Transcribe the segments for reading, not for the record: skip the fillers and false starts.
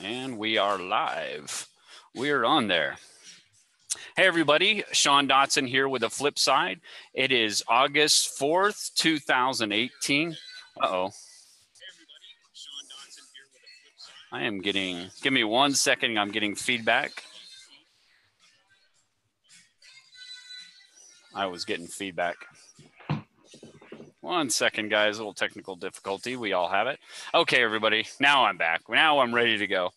And we are live. We are on there. Hey, everybody. Sean Dotson here with a flip side. It is August 4th, 2018. Uh-oh. I am getting, give me 1 second. I'm getting feedback. I was getting feedback. 1 second, guys. A little technical difficulty. We all have it. Okay, everybody. Now I'm back. Now I'm ready to go.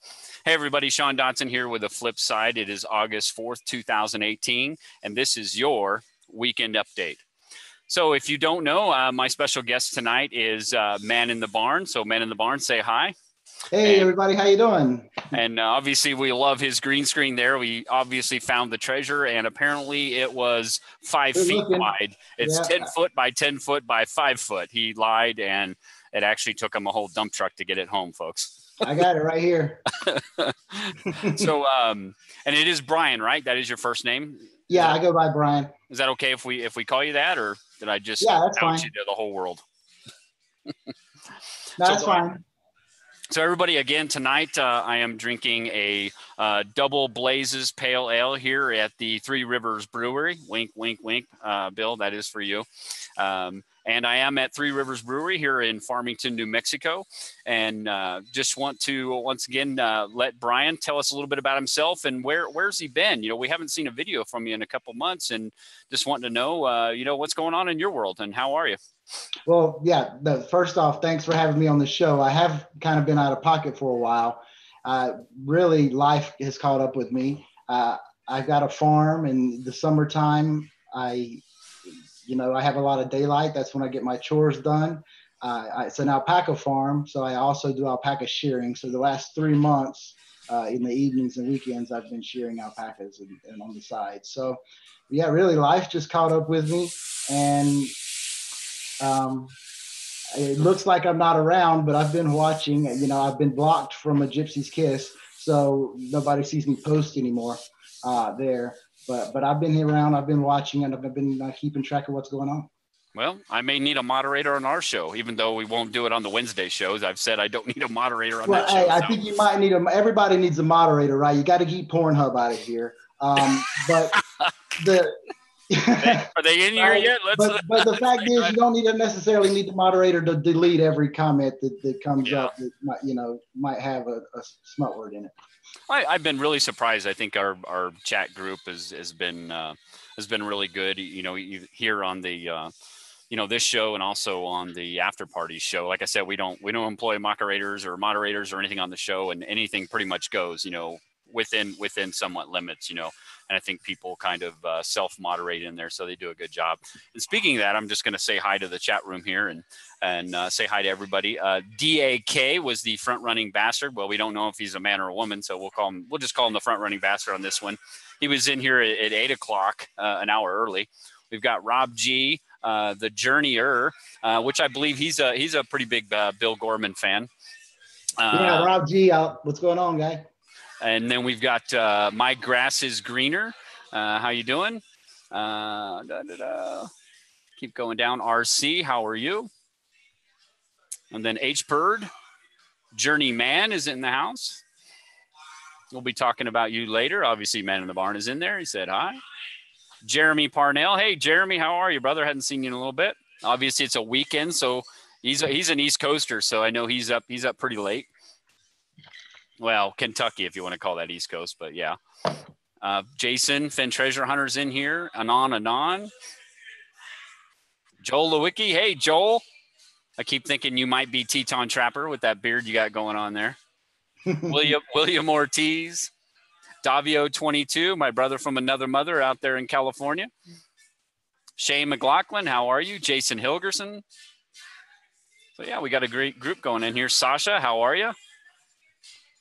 Hey, everybody. Sean Dotson here with a flip side. It is August 4th, 2018, and this is your weekend update. So if you don't know, my special guest tonight is Man in the Barn. So Man in the Barn, say hi. Hey, everybody. How you doing? And obviously, we love his green screen there. We obviously found the treasure, and apparently it was 5 feet wide. It's 10 foot by 10 foot by 5 foot. He lied, and it actually took him a whole dump truck to get it home, folks. I got it right here. So, and it is Brian, right? That is your first name? Yeah, I go by Brian. Is that okay if we call you that, or did I just out you to the whole world? No, that's fine. So everybody, again, tonight I am drinking a Double Blazes Pale Ale here at the Three Rivers Brewery. Wink, wink, wink, Bill, that is for you. And I am at Three Rivers Brewery here in Farmington, New Mexico. And just want to, once again, let Brian tell us a little bit about himself and where's he been? You know, we haven't seen a video from you in a couple months, and just wanting to know, what's going on in your world and how are you? Well, yeah, first off, thanks for having me on the show. I have kind of been out of pocket for a while. Really, life has caught up with me. I've got a farm in the summertime. I have a lot of daylight. That's when I get my chores done. It's an alpaca farm, so I also do alpaca shearing. So the last 3 months, in the evenings and weekends, I've been shearing alpacas and on the side. So, yeah, really, life just caught up with me, and it looks like I'm not around, but I've been watching. I've been blocked from A Gypsy's Kiss, so nobody sees me post anymore there. But I've been here around. I've been watching, and I've been keeping track of what's going on. Well, I may need a moderator on our show, even though we won't do it on the Wednesday shows. I've said I don't need a moderator on that show. I think you might need everybody needs a moderator, right? You got to keep Pornhub out of here. But are they in here yet? But the fact is, you don't necessarily need the moderator to delete every comment that comes up that might have a smut word in it. I've been really surprised. I think our chat group has been really good. Here on the this show and also on the after party show. Like I said, we don't employ moderators or anything on the show, and anything pretty much goes. Within somewhat limits. And I think people kind of self-moderate in there, so they do a good job. And speaking of that, I'm just going to say hi to the chat room here and say hi to everybody. DAK was the front-running bastard. Well, we don't know if he's a man or a woman, so we'll just call him the front-running bastard on this one. He was in here at 8 o'clock, an hour early. We've got Rob G, the Journeyer, which I believe he's a pretty big Bill Gorman fan. Yeah, Rob G, what's going on, guy? And then we've got My Grass is Greener. How you doing? Keep going down. RC, how are you? And then H Bird, Journeyman is in the house. We'll be talking about you later. Obviously, Man in the Barn is in there. He said hi. Jeremy Parnell. Hey, Jeremy, how are you, brother? Hadn't seen you in a little bit. Obviously, it's a weekend, so he's an East Coaster, so I know he's up pretty late. Well, Kentucky, if you want to call that East Coast, but yeah. Jason, Fenn Treasure Hunter's in here. Anon. Joel Lewicki. Hey, Joel. I keep thinking you might be Teton Trapper with that beard you got going on there. William Ortiz. Davio 22, my brother from another mother out there in California. Shane McLaughlin, how are you? Jason Hilgerson. So, yeah, we got a great group going in here. Sasha, how are you?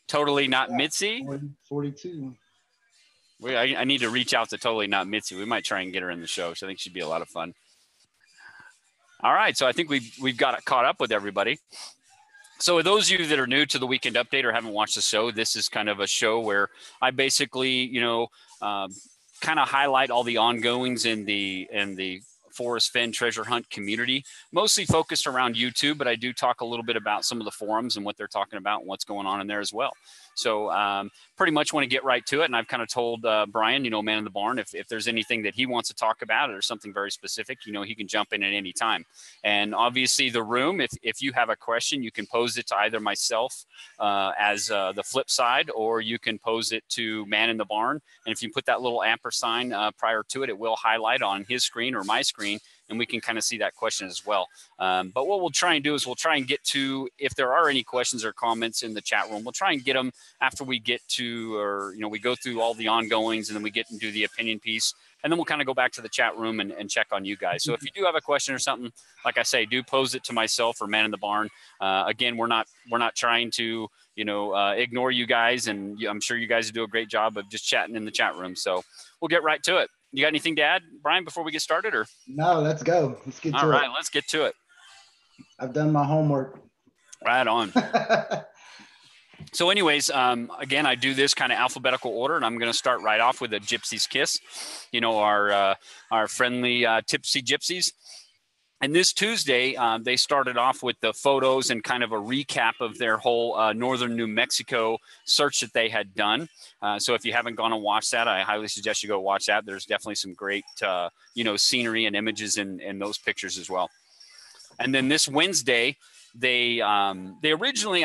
Totally Not Mitzi. 42. I need to reach out to Totally Not Mitzi. We might try and get her in the show. So I think she'd be a lot of fun. All right. So I think we've got it caught up with everybody. So those of you that are new to the Weekend Update or haven't watched the show, this is kind of a show where I basically, kind of highlight all the ongoings in the Forrest Fenn treasure hunt community, mostly focused around YouTube, but I do talk a little bit about some of the forums and what they're talking about and what's going on in there as well. So pretty much want to get right to it. And I've kind of told Brian, Man in the Barn, if there's anything that he wants to talk about or something very specific, he can jump in at any time. And obviously the room, if you have a question, you can pose it to either myself as the flip side, or you can pose it to Man in the Barn. And if you put that little ampersand prior to it, it will highlight on his screen or my screen, and we can kind of see that question as well. But what we'll try and do is we'll try and get to, if there are any questions or comments in the chat room, we'll try and get them after we get to, or, we go through all the ongoings, and then we get and do the opinion piece. And then we'll kind of go back to the chat room and check on you guys. So if you do have a question or something, like I say, do pose it to myself or Man in the Barn. Again, we're not trying to, ignore you guys. And I'm sure you guys do a great job of just chatting in the chat room. So we'll get right to it. You got anything to add, Brian, before we get started? Or no, let's go. Let's get to it. All right, let's get to it. I've done my homework. Right on. So anyways, again, I do this kind of alphabetical order, and I'm going to start right off with a Gypsy's Kiss, our friendly tipsy gypsies. And this Tuesday, they started off with the photos and kind of a recap of their whole northern New Mexico search that they had done. So if you haven't gone and watched that, I highly suggest you go watch that. There's definitely some great, scenery and images in those pictures as well. And then this Wednesday, they originally,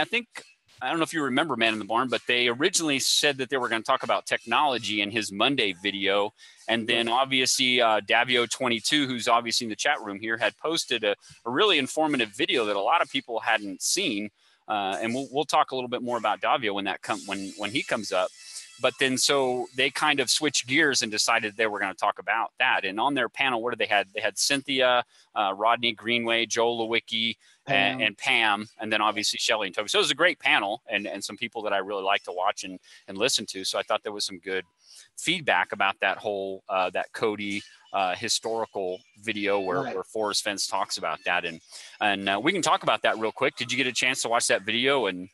I don't know if you remember Man in the Barn, but they originally said that they were going to talk about technology in his Monday video. And then obviously Davio22, who's obviously in the chat room here, had posted a really informative video that a lot of people hadn't seen. And we'll talk a little bit more about Davio when he comes up. But then so they kind of switched gears and decided they were going to talk about that. And on their panel, what did they had? They had Cynthia, Rodney Greenway, Joe Lewicki, and Pam, and then obviously Shelly and Toby. So it was a great panel and some people that I really like to watch and listen to. So I thought there was some good feedback about that whole that Cody historical video where Forrest Fenn talks about that. And we can talk about that real quick. Did you get a chance to watch that video? And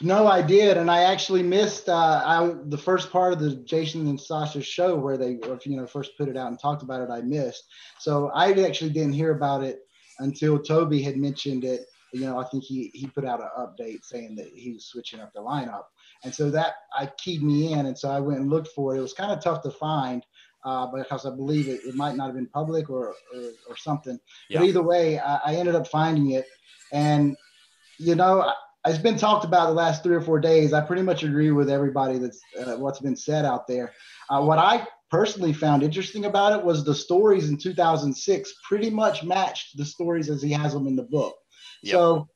no, I did, and I actually missed the first part of the Jason and Sasha's show where they, first put it out and talked about it. I missed, so I actually didn't hear about it until Toby had mentioned it. I think he put out an update saying that he was switching up the lineup, and so that keyed me in, and so I went and looked for it. It was kind of tough to find because I believe it might not have been public or something. Yeah. But either way, I ended up finding it, and it's been talked about the last 3 or 4 days. I pretty much agree with everybody that's what's been said out there. What I personally found interesting about it was the stories in 2006 pretty much matched the stories as he has them in the book. Yep. So,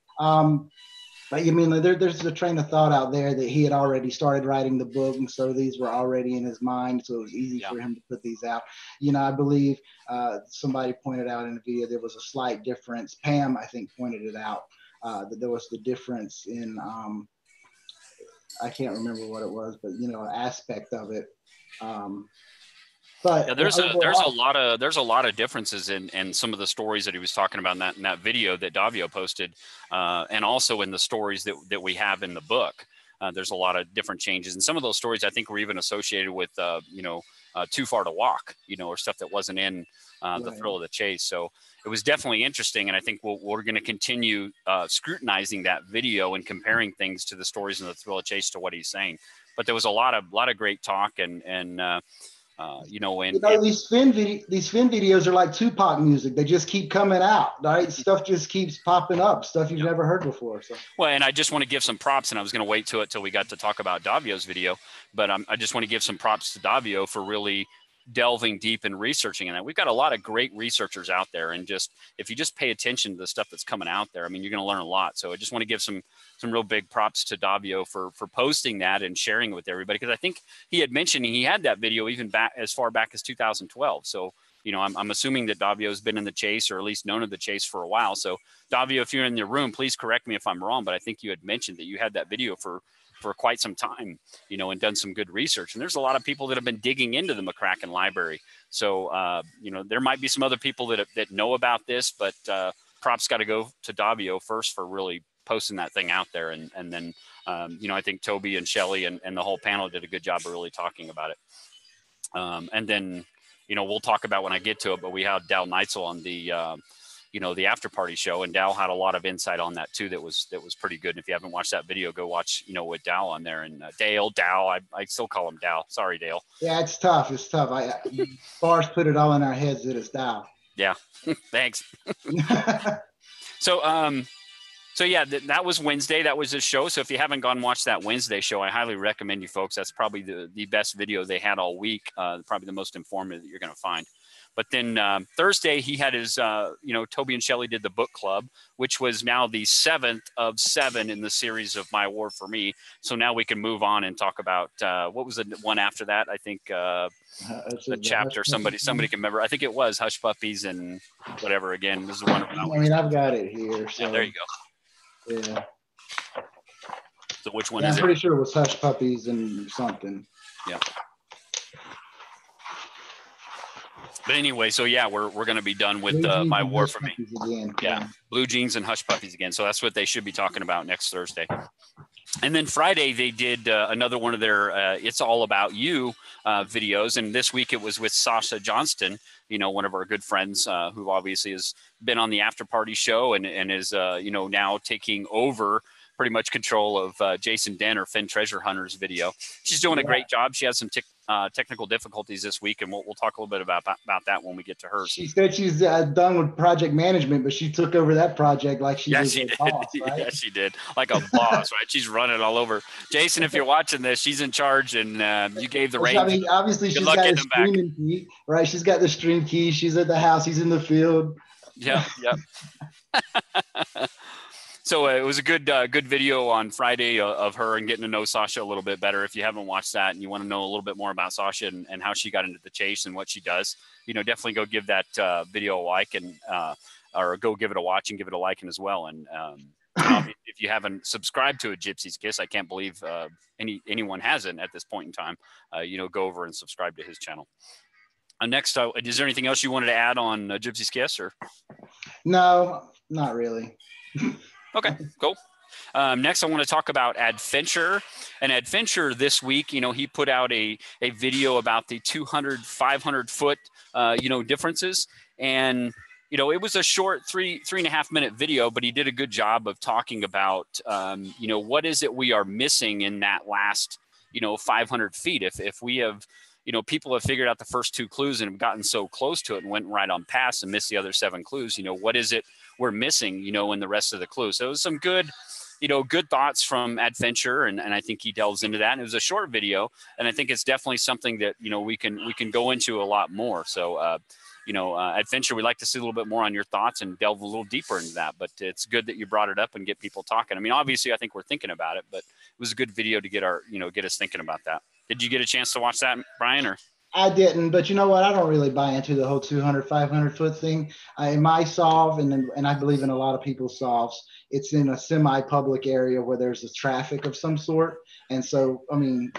there's a train of thought out there that he had already started writing the book, and so these were already in his mind, so it was easy for him to put these out. I believe somebody pointed out in the video there was a slight difference. Pam, I think, pointed it out. That there was the difference in I can't remember what it was, but aspect of it. But yeah, there's a lot of differences in some of the stories that he was talking about in that video that Davio posted, and also in the stories that we have in the book. There's a lot of different changes, and some of those stories I think were even associated with Too Far to Walk, or stuff that wasn't in the Thrill of the Chase. So it was definitely interesting, and I think we're going to continue scrutinizing that video and comparing things to the stories in the Thrill of the Chase to what he's saying. But there was a lot of great talk, and these Finn videos are like Tupac music. They just keep coming out, right? Stuff just keeps popping up, stuff you've never heard before. So. Well, and I just want to give some props, and I was going to wait till we got to talk about Davio's video, but I just want to give some props to Davio for really delving deep and researching in that. We've got a lot of great researchers out there, and if you just pay attention to the stuff that's coming out there, you're going to learn a lot. So I just want to give some real big props to Davio for posting that and sharing it with everybody, because I think he had mentioned he had that video even back as far back as 2012. So I'm assuming that Davio has been in the chase, or at least known of the chase, for a while. So Davio, if you're in the room, please correct me if I'm wrong, but I think you had mentioned that you had that video for quite some time, and done some good research. And there's a lot of people that have been digging into the McCracken library. So, there might be some other people that know about this, but props got to go to Davio first for really posting that thing out there. And then, I think Toby and Shelly and the whole panel did a good job of really talking about it. And then we'll talk about when I get to it, but we had Dal Neitzel on the, the after party show, and Dal had a lot of insight on that too. That was pretty good. And if you haven't watched that video, go watch, with Dal on there, and Dale, I still call him Dal. Sorry, Dale. Yeah, it's tough. It's tough. Forrest put it all in our heads that it's Dal. Yeah. Thanks. So yeah, that was Wednesday. That was the show. So if you haven't gone and watched that Wednesday show, I highly recommend you folks. That's probably the best video they had all week. Probably the most informative that you're going to find. But then Thursday, he had his, Toby and Shelley did the book club, which was now the 7th of 7 in the series of My War for Me. So now we can move on and talk about what was the one after that? I think a chapter. Somebody can remember. I think it was Hush Puppies and whatever. Again, this is one of them. I mean, I've got it here. So. Yeah, there you go. Yeah. So which one is it? I'm pretty sure it was Hush Puppies and something. Yeah. But anyway, so yeah, we're going to be done with My War for Me. Again. Yeah, Blue Jeans and Hush Puppies again. So that's what they should be talking about next Thursday. And then Friday, they did another one of their It's All About You videos. And this week it was with Sasha Johnston, one of our good friends who obviously has been on the after party show and is, now taking over pretty much control of Jason Den or Finn Treasure Hunter's video. She's doing a great job. She has some technical difficulties this week, and we'll talk a little bit about that when we get to hers. She said she's done with project management, but she took over that project like she was a did. Boss, right? Yeah, she did. Like a boss, right? She's running all over. Jason, if you're watching this, she's in charge, and you gave the reins. I mean, obviously she's got a streaming key, right? She's got the stream key. She's at the house. He's in the field. Yeah. So it was a good video on Friday of her and getting to know Sasha a little bit better. If you haven't watched that and you want to know a little bit more about Sasha and how she got into the chase and what she does, definitely go give that video a like or go give it a watch and give it a like as well. And if you haven't subscribed to A Gypsy's Kiss, I can't believe anyone hasn't at this point in time. Go over and subscribe to his channel. Next, is there anything else you wanted to add on Gypsy's Kiss or? No, not really. Okay, cool. Next, I want to talk about Adventure. And Adventure this week, he put out a video about the 200, 500 foot, differences. And, it was a short 3.5 minute video, but he did a good job of talking about, what is it we are missing in that last, 500 feet. If we have, people have figured out the first 2 clues and have gotten so close to it and went right on past and missed the other 7 clues, what is it we're missing, in the rest of the clues. So it was some good, good thoughts from Adventure. And I think he delves into that. And it was a short video. And I think it's definitely something that, we can go into a lot more. So, Adventure, we'd like to see a little bit more on your thoughts and delve a little deeper into that. But it's good that you brought it up and get people talking. I mean, obviously, I think we're thinking about it, but it was a good video to get get us thinking about that. Did you get a chance to watch that, Brian, or? I didn't, but you know what? I don't really buy into the whole 200, 500 foot thing. In my solve, and I believe in a lot of people's solves, it's in a semi-public area where there's a traffic of some sort. And so, I mean,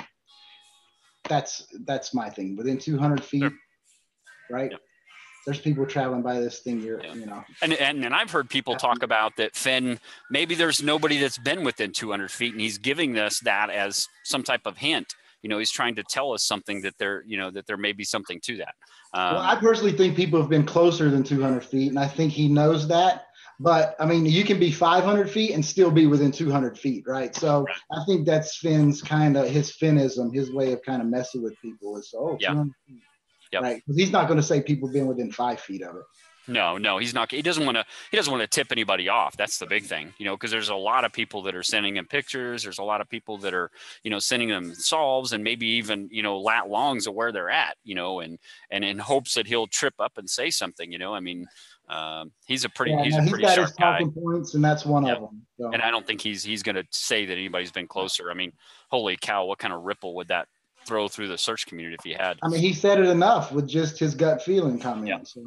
that's my thing. Within 200 feet, sure. Right? Yep. There's people traveling by this thing here, And I've heard people talk about that Fenn, maybe there's nobody that's been within 200 feet, and he's giving us that as some type of hint. He's trying to tell us something that there may be something to that. Well, I personally think people have been closer than 200 feet, and I think he knows that. But I mean, you can be 500 feet and still be within 200 feet, right? So right. I think that's Finn's his Finnism, his way of kind of messing with people is, yeah. 200 feet, yep. Right? Because he's not going to say people being within 5 feet of it. No, he's not. He doesn't want to tip anybody off. That's the big thing, because there's a lot of people that are sending him pictures. There's a lot of people that are, sending them solves and maybe even, lat longs of where they're at, and in hopes that he'll trip up and say something, I mean, he's a pretty got sharp his talking points, and that's one of them. So. And I don't think he's going to say that anybody's been closer. I mean, holy cow, what kind of ripple would that throw through the search community if he had? I mean, he said it enough with just his gut feeling comment. Yeah.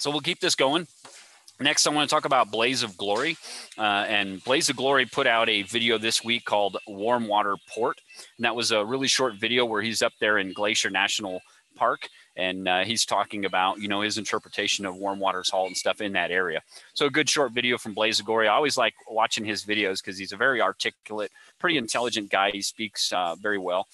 So we'll keep this going. Next, I want to talk about Blaze of Glory. And Blaze of Glory put out a video this week called Warm Water Port. And that was a really short video where he's up there in Glacier National Park. And he's talking about, his interpretation of warm water salt and stuff in that area. So a good short video from Blaze of Glory. I always like watching his videos because he's a very articulate, pretty intelligent guy. He speaks very well.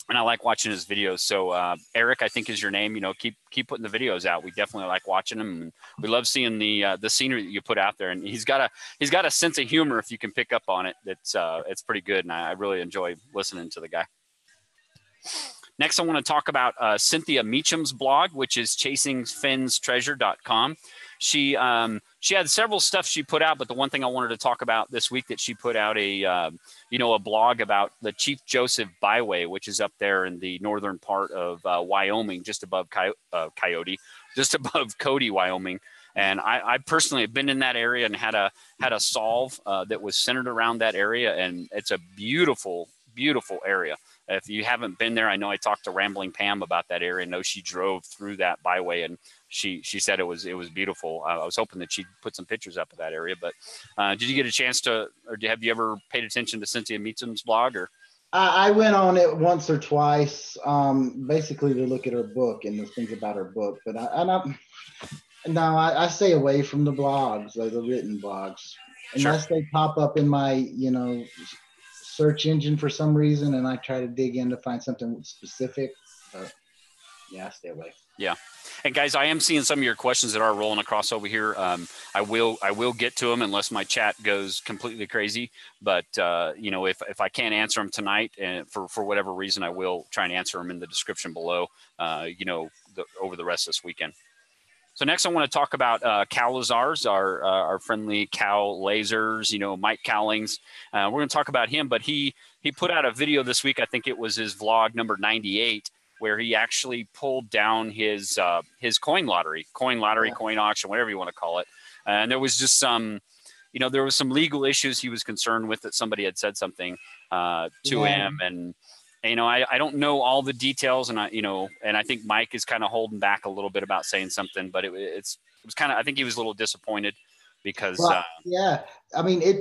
and I like watching his videos. So Eric, I think is your name. You know, keep putting the videos out. We definitely like watching them, and we love seeing the scenery that you put out there. And he's got a sense of humor if you can pick up on it. It's pretty good, and I really enjoy listening to the guy. Next, I want to talk about Cynthia Meacham's blog, which is chasingfennstreasure.com. She had several stuff she put out, but the one thing I wanted to talk about this week that she put out a blog about the Chief Joseph Byway, which is up there in the northern part of Wyoming, just above just above Cody, Wyoming. And I personally have been in that area and had a solve that was centered around that area, and it's a beautiful, beautiful area. If you haven't been there, I know I talked to Rambling Pam about that area. I know she drove through that byway, and she said it was beautiful. I was hoping that she'd put some pictures up of that area. But did you get a chance to, or have you ever paid attention to Cynthia Meacham's blog? Or I went on it once or twice, basically to look at her book and the things about her book. But I stay away from the blogs, or the written blogs, unless they pop up in my search engine for some reason, and I try to dig in to find something specific. But yeah, I stay away. Yeah. And guys, I am seeing some of your questions that are rolling across over here. I will get to them unless my chat goes completely crazy. But if I can't answer them tonight, and for whatever reason, I will try and answer them in the description below. Over the rest of this weekend. So next, I want to talk about Cal Lazars, our friendly Cal Lasers. Mike Cowlings. We're going to talk about him, but he put out a video this week. I think it was his vlog number 98, where he actually pulled down his coin lottery, coin auction, whatever you want to call it. And there was just some legal issues he was concerned with, that somebody had said something to him, and I don't know all the details, and I think Mike is kind of holding back a little bit about saying something, but it was kind of, I think he was a little disappointed because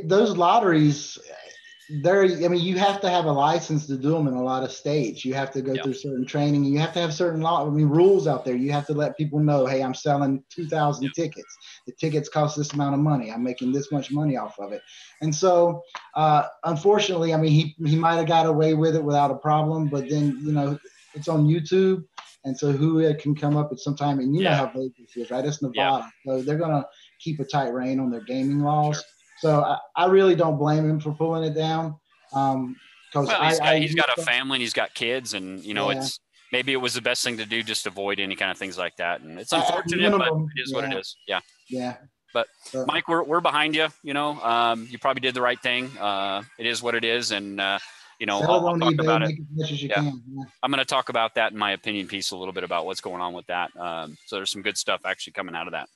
those lotteries, you have to have a license to do them in a lot of states. You have to go through certain training. You have to have certain rules out there. You have to let people know, hey, I'm selling 2,000 tickets. The tickets cost this amount of money. I'm making this much money off of it. And so, unfortunately, he might have got away with it without a problem, but then, it's on YouTube. And so who can come up at some time, and know how Vegas is, right? It's Nevada. So they're going to keep a tight rein on their gaming laws. Sure. So I really don't blame him for pulling it down. He's got a family and he's got kids, and maybe it was the best thing to do, just avoid any kind of things like that. And it's unfortunate, but it is what it is. Yeah. Yeah. But Mike, we're behind you. You probably did the right thing. It is what it is, and I'll talk about it. I'm going to talk about that in my opinion piece a little bit about what's going on with that. So there's some good stuff actually coming out of that.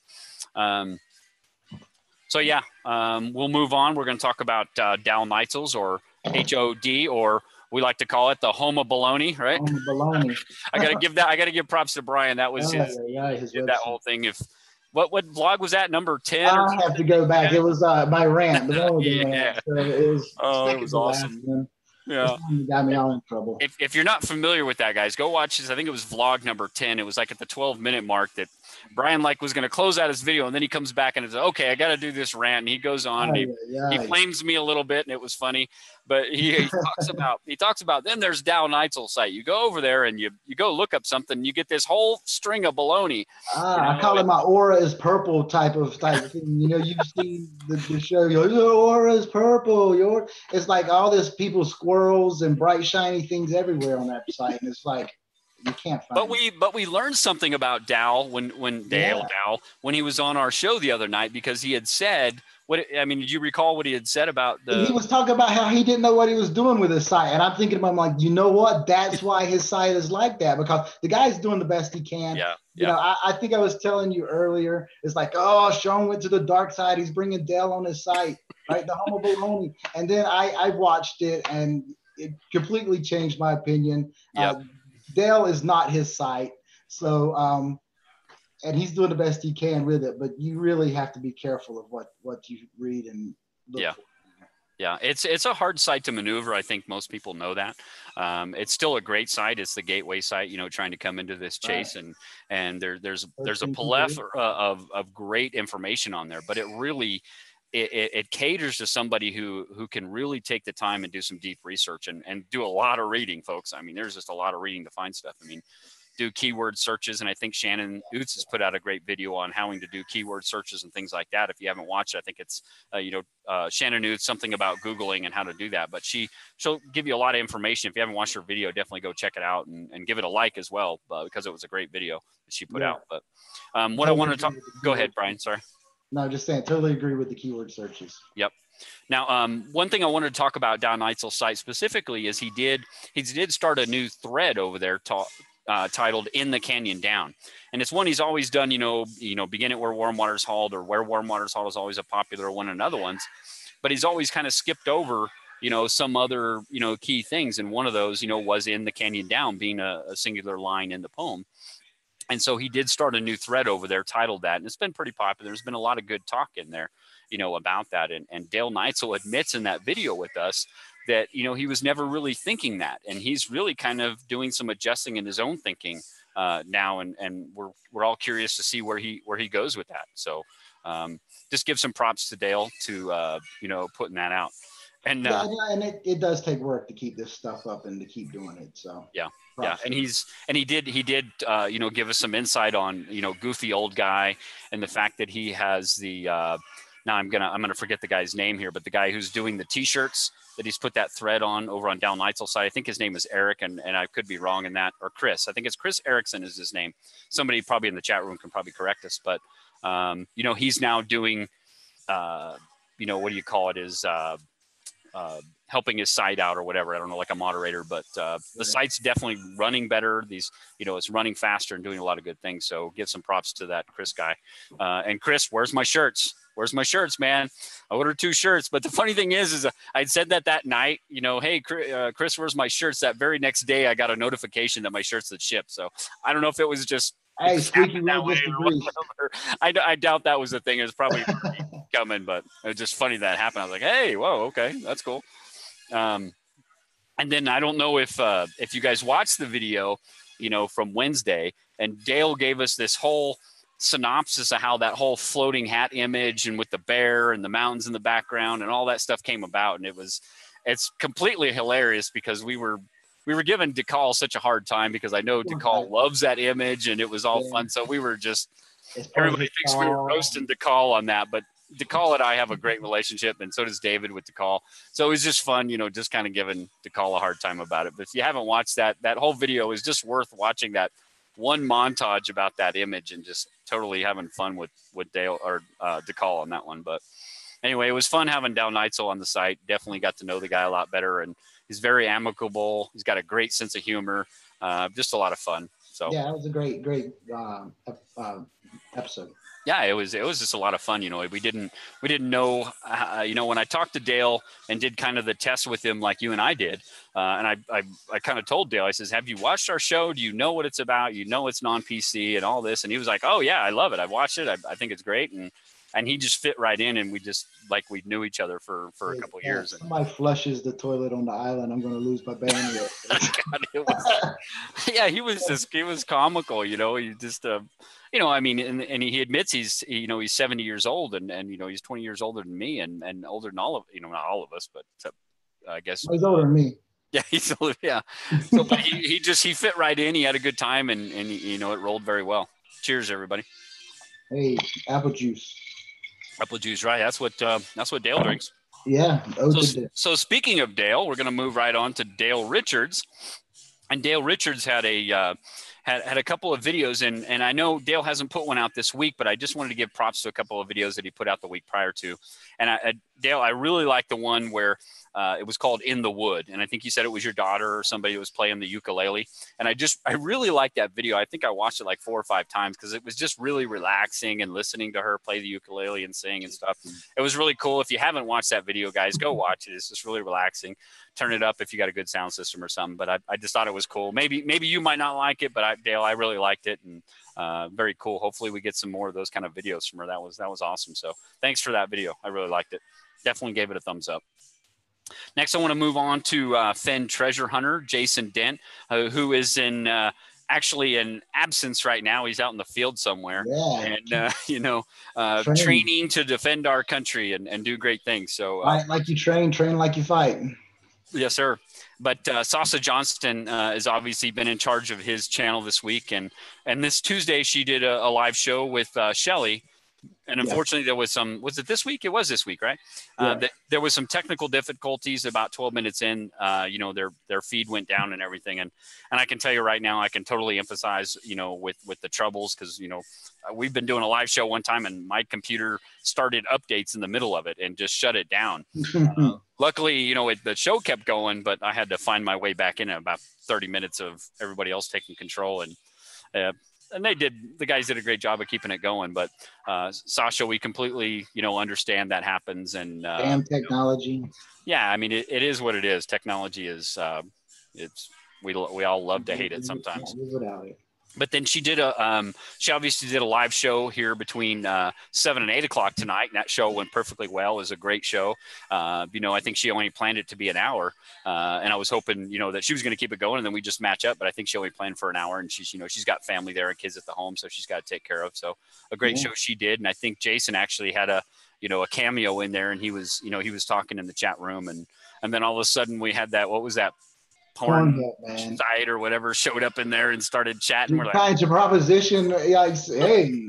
We'll move on. We're going to talk about Dal Neitzel's, or HOD, or we like to call it the Home of Baloney, right? Home of Baloney. I got to give props to Brian. That was his that whole thing. What vlog was that? Number 10? I have to go back. It was my rant. Rant. So it was awesome. Yeah, got me all in trouble. If you're not familiar with that, guys, go watch this. I think it was vlog number 10. It was like at the 12-minute mark that Brian was going to close out his video, and then he comes back and it's okay, I got to do this rant, and he goes on. He flames me a little bit, and it was funny, but he talks about then there's Dal Neitzel's site. You go over there and you go look up something, and you get this whole string of baloney. I call it my aura is purple type thing. You've seen the show. Your aura is purple. It's like all this people, squirrels and bright shiny things everywhere on that site, and it's like you can't find. But we learned something about Dal when Dal when he was on our show the other night, because he had said did you recall what he had said about he was talking about how he didn't know what he was doing with his site, and I'm thinking about, I'm like, you know what? That's why his site is like that, because the guy's doing the best he can. I think I was telling you earlier, it's like, oh, Sean went to the dark side. He's bringing Dale on his site, right? The Home of Baloney. And then I watched it, and it completely changed my opinion. Dale is not his site. So, and he's doing the best he can with it, but you really have to be careful of what you read and look for. Yeah, it's a hard site to maneuver. I think most people know that. It's still a great site. It's the gateway site, trying to come into this chase, and there's a plethora of great information on there. But it really, it caters to somebody who can really take the time and do some deep research and do a lot of reading, folks. I mean, there's just a lot of reading to find stuff. I mean, do keyword searches. And I think Shannon Oots has put out a great video on how to do keyword searches and things like that. If you haven't watched it, I think it's, Shannon Oots, something about Googling and how to do that. But she'll give you a lot of information. If you haven't watched her video, definitely go check it out and give it a like as well, because it was a great video that she put out. But what I want to talk, go ahead, Brian, sorry. No, just saying, totally agree with the keyword searches. Yep. Now, one thing I wanted to talk about Down Neitzel's site specifically is he did start a new thread over there titled "In the Canyon Down," and it's one he's always done. Begin at where warm water's hauled, or where warm water's hauled is always a popular one, and other ones. But he's always kind of skipped over, some other, key things, and one of those, was in the canyon down being a singular line in the poem. And so he did start a new thread over there titled that, and it's been pretty popular. There's been a lot of good talk in there, about that. And Dale Neitzel admits in that video with us that, he was never really thinking that. And he's really kind of doing some adjusting in his own thinking now. And we're all curious to see where he goes with that. So just give some props to Dale to, putting that out. And and it does take work to keep this stuff up and to keep doing it. So yeah. And he did give us some insight on, goofy old guy, and the fact that he has the now I'm gonna forget the guy's name here, but the guy who's doing the t-shirts that he's put that thread on over on Down Neitzel's side. I think his name is Eric, and I could be wrong in that, or Chris. I think it's Chris Erickson is his name. Somebody probably in the chat room can probably correct us, but he's now doing what do you call it, is helping his site out or whatever. I don't know, like a moderator, but the site's definitely running better. It's running faster and doing a lot of good things. So give some props to that Chris guy. And Chris, where's my shirts? Where's my shirts, man? I ordered 2 shirts. But the funny thing is I'd said that night, hey, Chris, where's my shirts? That very next day, I got a notification that my shirts had shipped. So I don't know if it was just, hey, squeaky wheel gets the grease. I doubt that was the thing. It was probably coming, but it was just funny that happened. I was like, hey, whoa, okay, that's cool. And then I don't know if you guys watched the video, from Wednesday, and Dale gave us this whole synopsis of how that whole floating hat image and with the bear and the mountains in the background and all that stuff came about. And it's completely hilarious because we were giving DeCall such a hard time because I know DeCall loves that image, and it was all fun. So we were just, everybody thinks we were roasting DeCall on that, but DeCall and I have a great relationship, and so does David with DeCall. So it was just fun, just kind of giving DeCall a hard time about it. But if you haven't watched that whole video is just worth watching, that one montage about that image and just totally having fun with Dale or DeCall on that one. But anyway, it was fun having Down Neitzel on the site. Definitely got to know the guy a lot better, and he's very amicable. He's got a great sense of humor. Just a lot of fun. So yeah, it was a great episode. Yeah, it was just a lot of fun. We didn't know, when I talked to Dale and did kind of the test with him, like you and I did. And I kind of told Dale, I says, have you watched our show? Do you know what it's about? It's non-PC and all this. And he was like, oh yeah, I love it. I've watched it. I think it's great. And he just fit right in, and we just, like, we knew each other for a couple of years. Somebody flushes the toilet on the island, I'm going to lose my bandwidth. Yeah, he was comical, he just, and he admits he's 70 years old, and he's 20 years older than me, and older than all of, not all of us, but I guess. He's older than me. Yeah, he's older, yeah. So, but he fit right in. He had a good time, and it rolled very well. Cheers, everybody. Hey, apple juice. Apple juice, right? That's what Dale drinks. Yeah. So speaking of Dale, we're going to move right on to Dale Richards, and Dale Richards had a couple of videos, and I know Dale hasn't put one out this week, but I just wanted to give props to a couple of videos that he put out the week prior to. And Dale, I really like the one where it was called In the Wood, and I think you said it was your daughter or somebody who was playing the ukulele. And I really liked that video. I think I watched it like 4 or 5 times because it was just really relaxing, and listening to her play the ukulele and sing and stuff. It was really cool. If you haven't watched that video, guys, go watch it. It's just really relaxing. Turn it up if you got a good sound system or something. But I just thought it was cool. Maybe you might not like it, but Dale, I really liked it, and very cool. Hopefully we get some more of those kind of videos from her. That was awesome. So thanks for that video. I really liked it. Definitely gave it a thumbs up. Next, I want to move on to Fenn treasure hunter Jason Dent, who is in actually in absence right now. He's out in the field somewhere, Yeah. and training to defend our country and do great things. So Fight like you train like you fight. yes, sir. But Sasha Johnston has obviously been in charge of his channel this week, and this Tuesday she did a live show with Shelly. And unfortunately, there was some. Was it this week? It was this week, right? There was some technical difficulties about 12 minutes in. Their feed went down and everything. And I can tell you right now, I can totally emphasize, with the troubles, because we've been doing a live show one time, and my computer started updates in the middle of it and just shut it down. Luckily, the show kept going, but I had to find my way back in about 30 minutes of everybody else taking control, and the guys did a great job of keeping it going. But Sasha, we completely, understand that happens. And damn technology. I mean, it is what it is. Technology is, we all love to hate it sometimes. Without it. But then she obviously did a live show here between 7 and 8 o'clock tonight. And that show went perfectly well. It was a great show. I think she only planned it to be an hour. And I was hoping, that she was going to keep it going and then we just match up. But I think she only planned for an hour, and she's got family there and kids at the home, so she's got to take care of. So a great show she did. And I think Jason actually had a cameo in there, and he was talking in the chat room. And then all of a sudden we had that, what was that? Porn site or whatever showed up in there and started chatting. We're like, your proposition. Hey,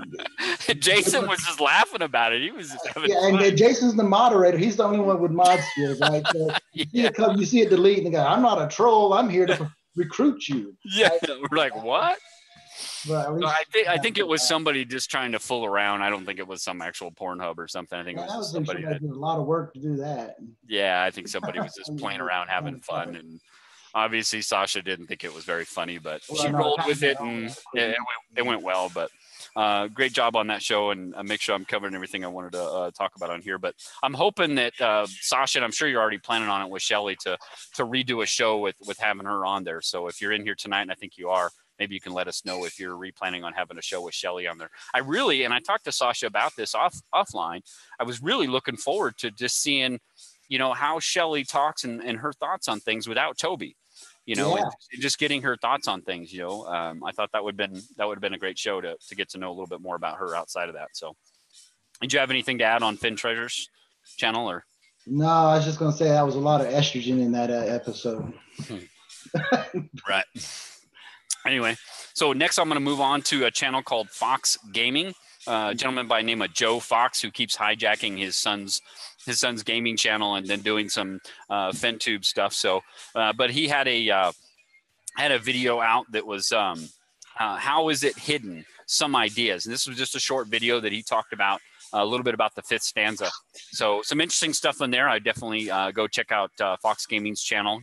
Jason was just laughing about it. He was just having fun. And Jason's the moderator. He's the only one with mod skills, right? So you see it delete and the guy, I'm not a troll. I'm here to recruit you. Yeah, right? We're like, what? But I think it was somebody just trying to fool around. I don't think it was some actual Pornhub or something. I think it was somebody that did a lot of work to do that. Yeah, I think somebody was just playing around, having fun. And obviously, Sasha didn't think it was very funny, but she rolled with it, and it went well. But great job on that show, and make sure I'm covering everything I wanted to talk about on here. But I'm hoping that Sasha, and I'm sure you're already planning on it with Shelly, to redo a show with having her on there. So if you're in here tonight, and I think you are, maybe you can let us know if you're replanning on having a show with Shelly on there. And I talked to Sasha about this offline. I was really looking forward to just seeing, how Shelly talks and her thoughts on things without Toby. And just getting her thoughts on things. I thought that would have been a great show to get to know a little bit more about her outside of that. So, did you have anything to add on Finn Treasure's channel, or? No, I was just gonna say that was a lot of estrogen in that episode. Right. Anyway, so next I'm going to move on to a channel called Fox Gaming. A gentleman by the name of Joe Fox, who keeps hijacking his son's gaming channel and then doing some FenTube stuff. So, but he had a video out that was how is it hidden? Some ideas, and this was just a short video that he talked about a little bit about the fifth stanza. So some interesting stuff in there. I definitely go check out Fox Gaming's channel,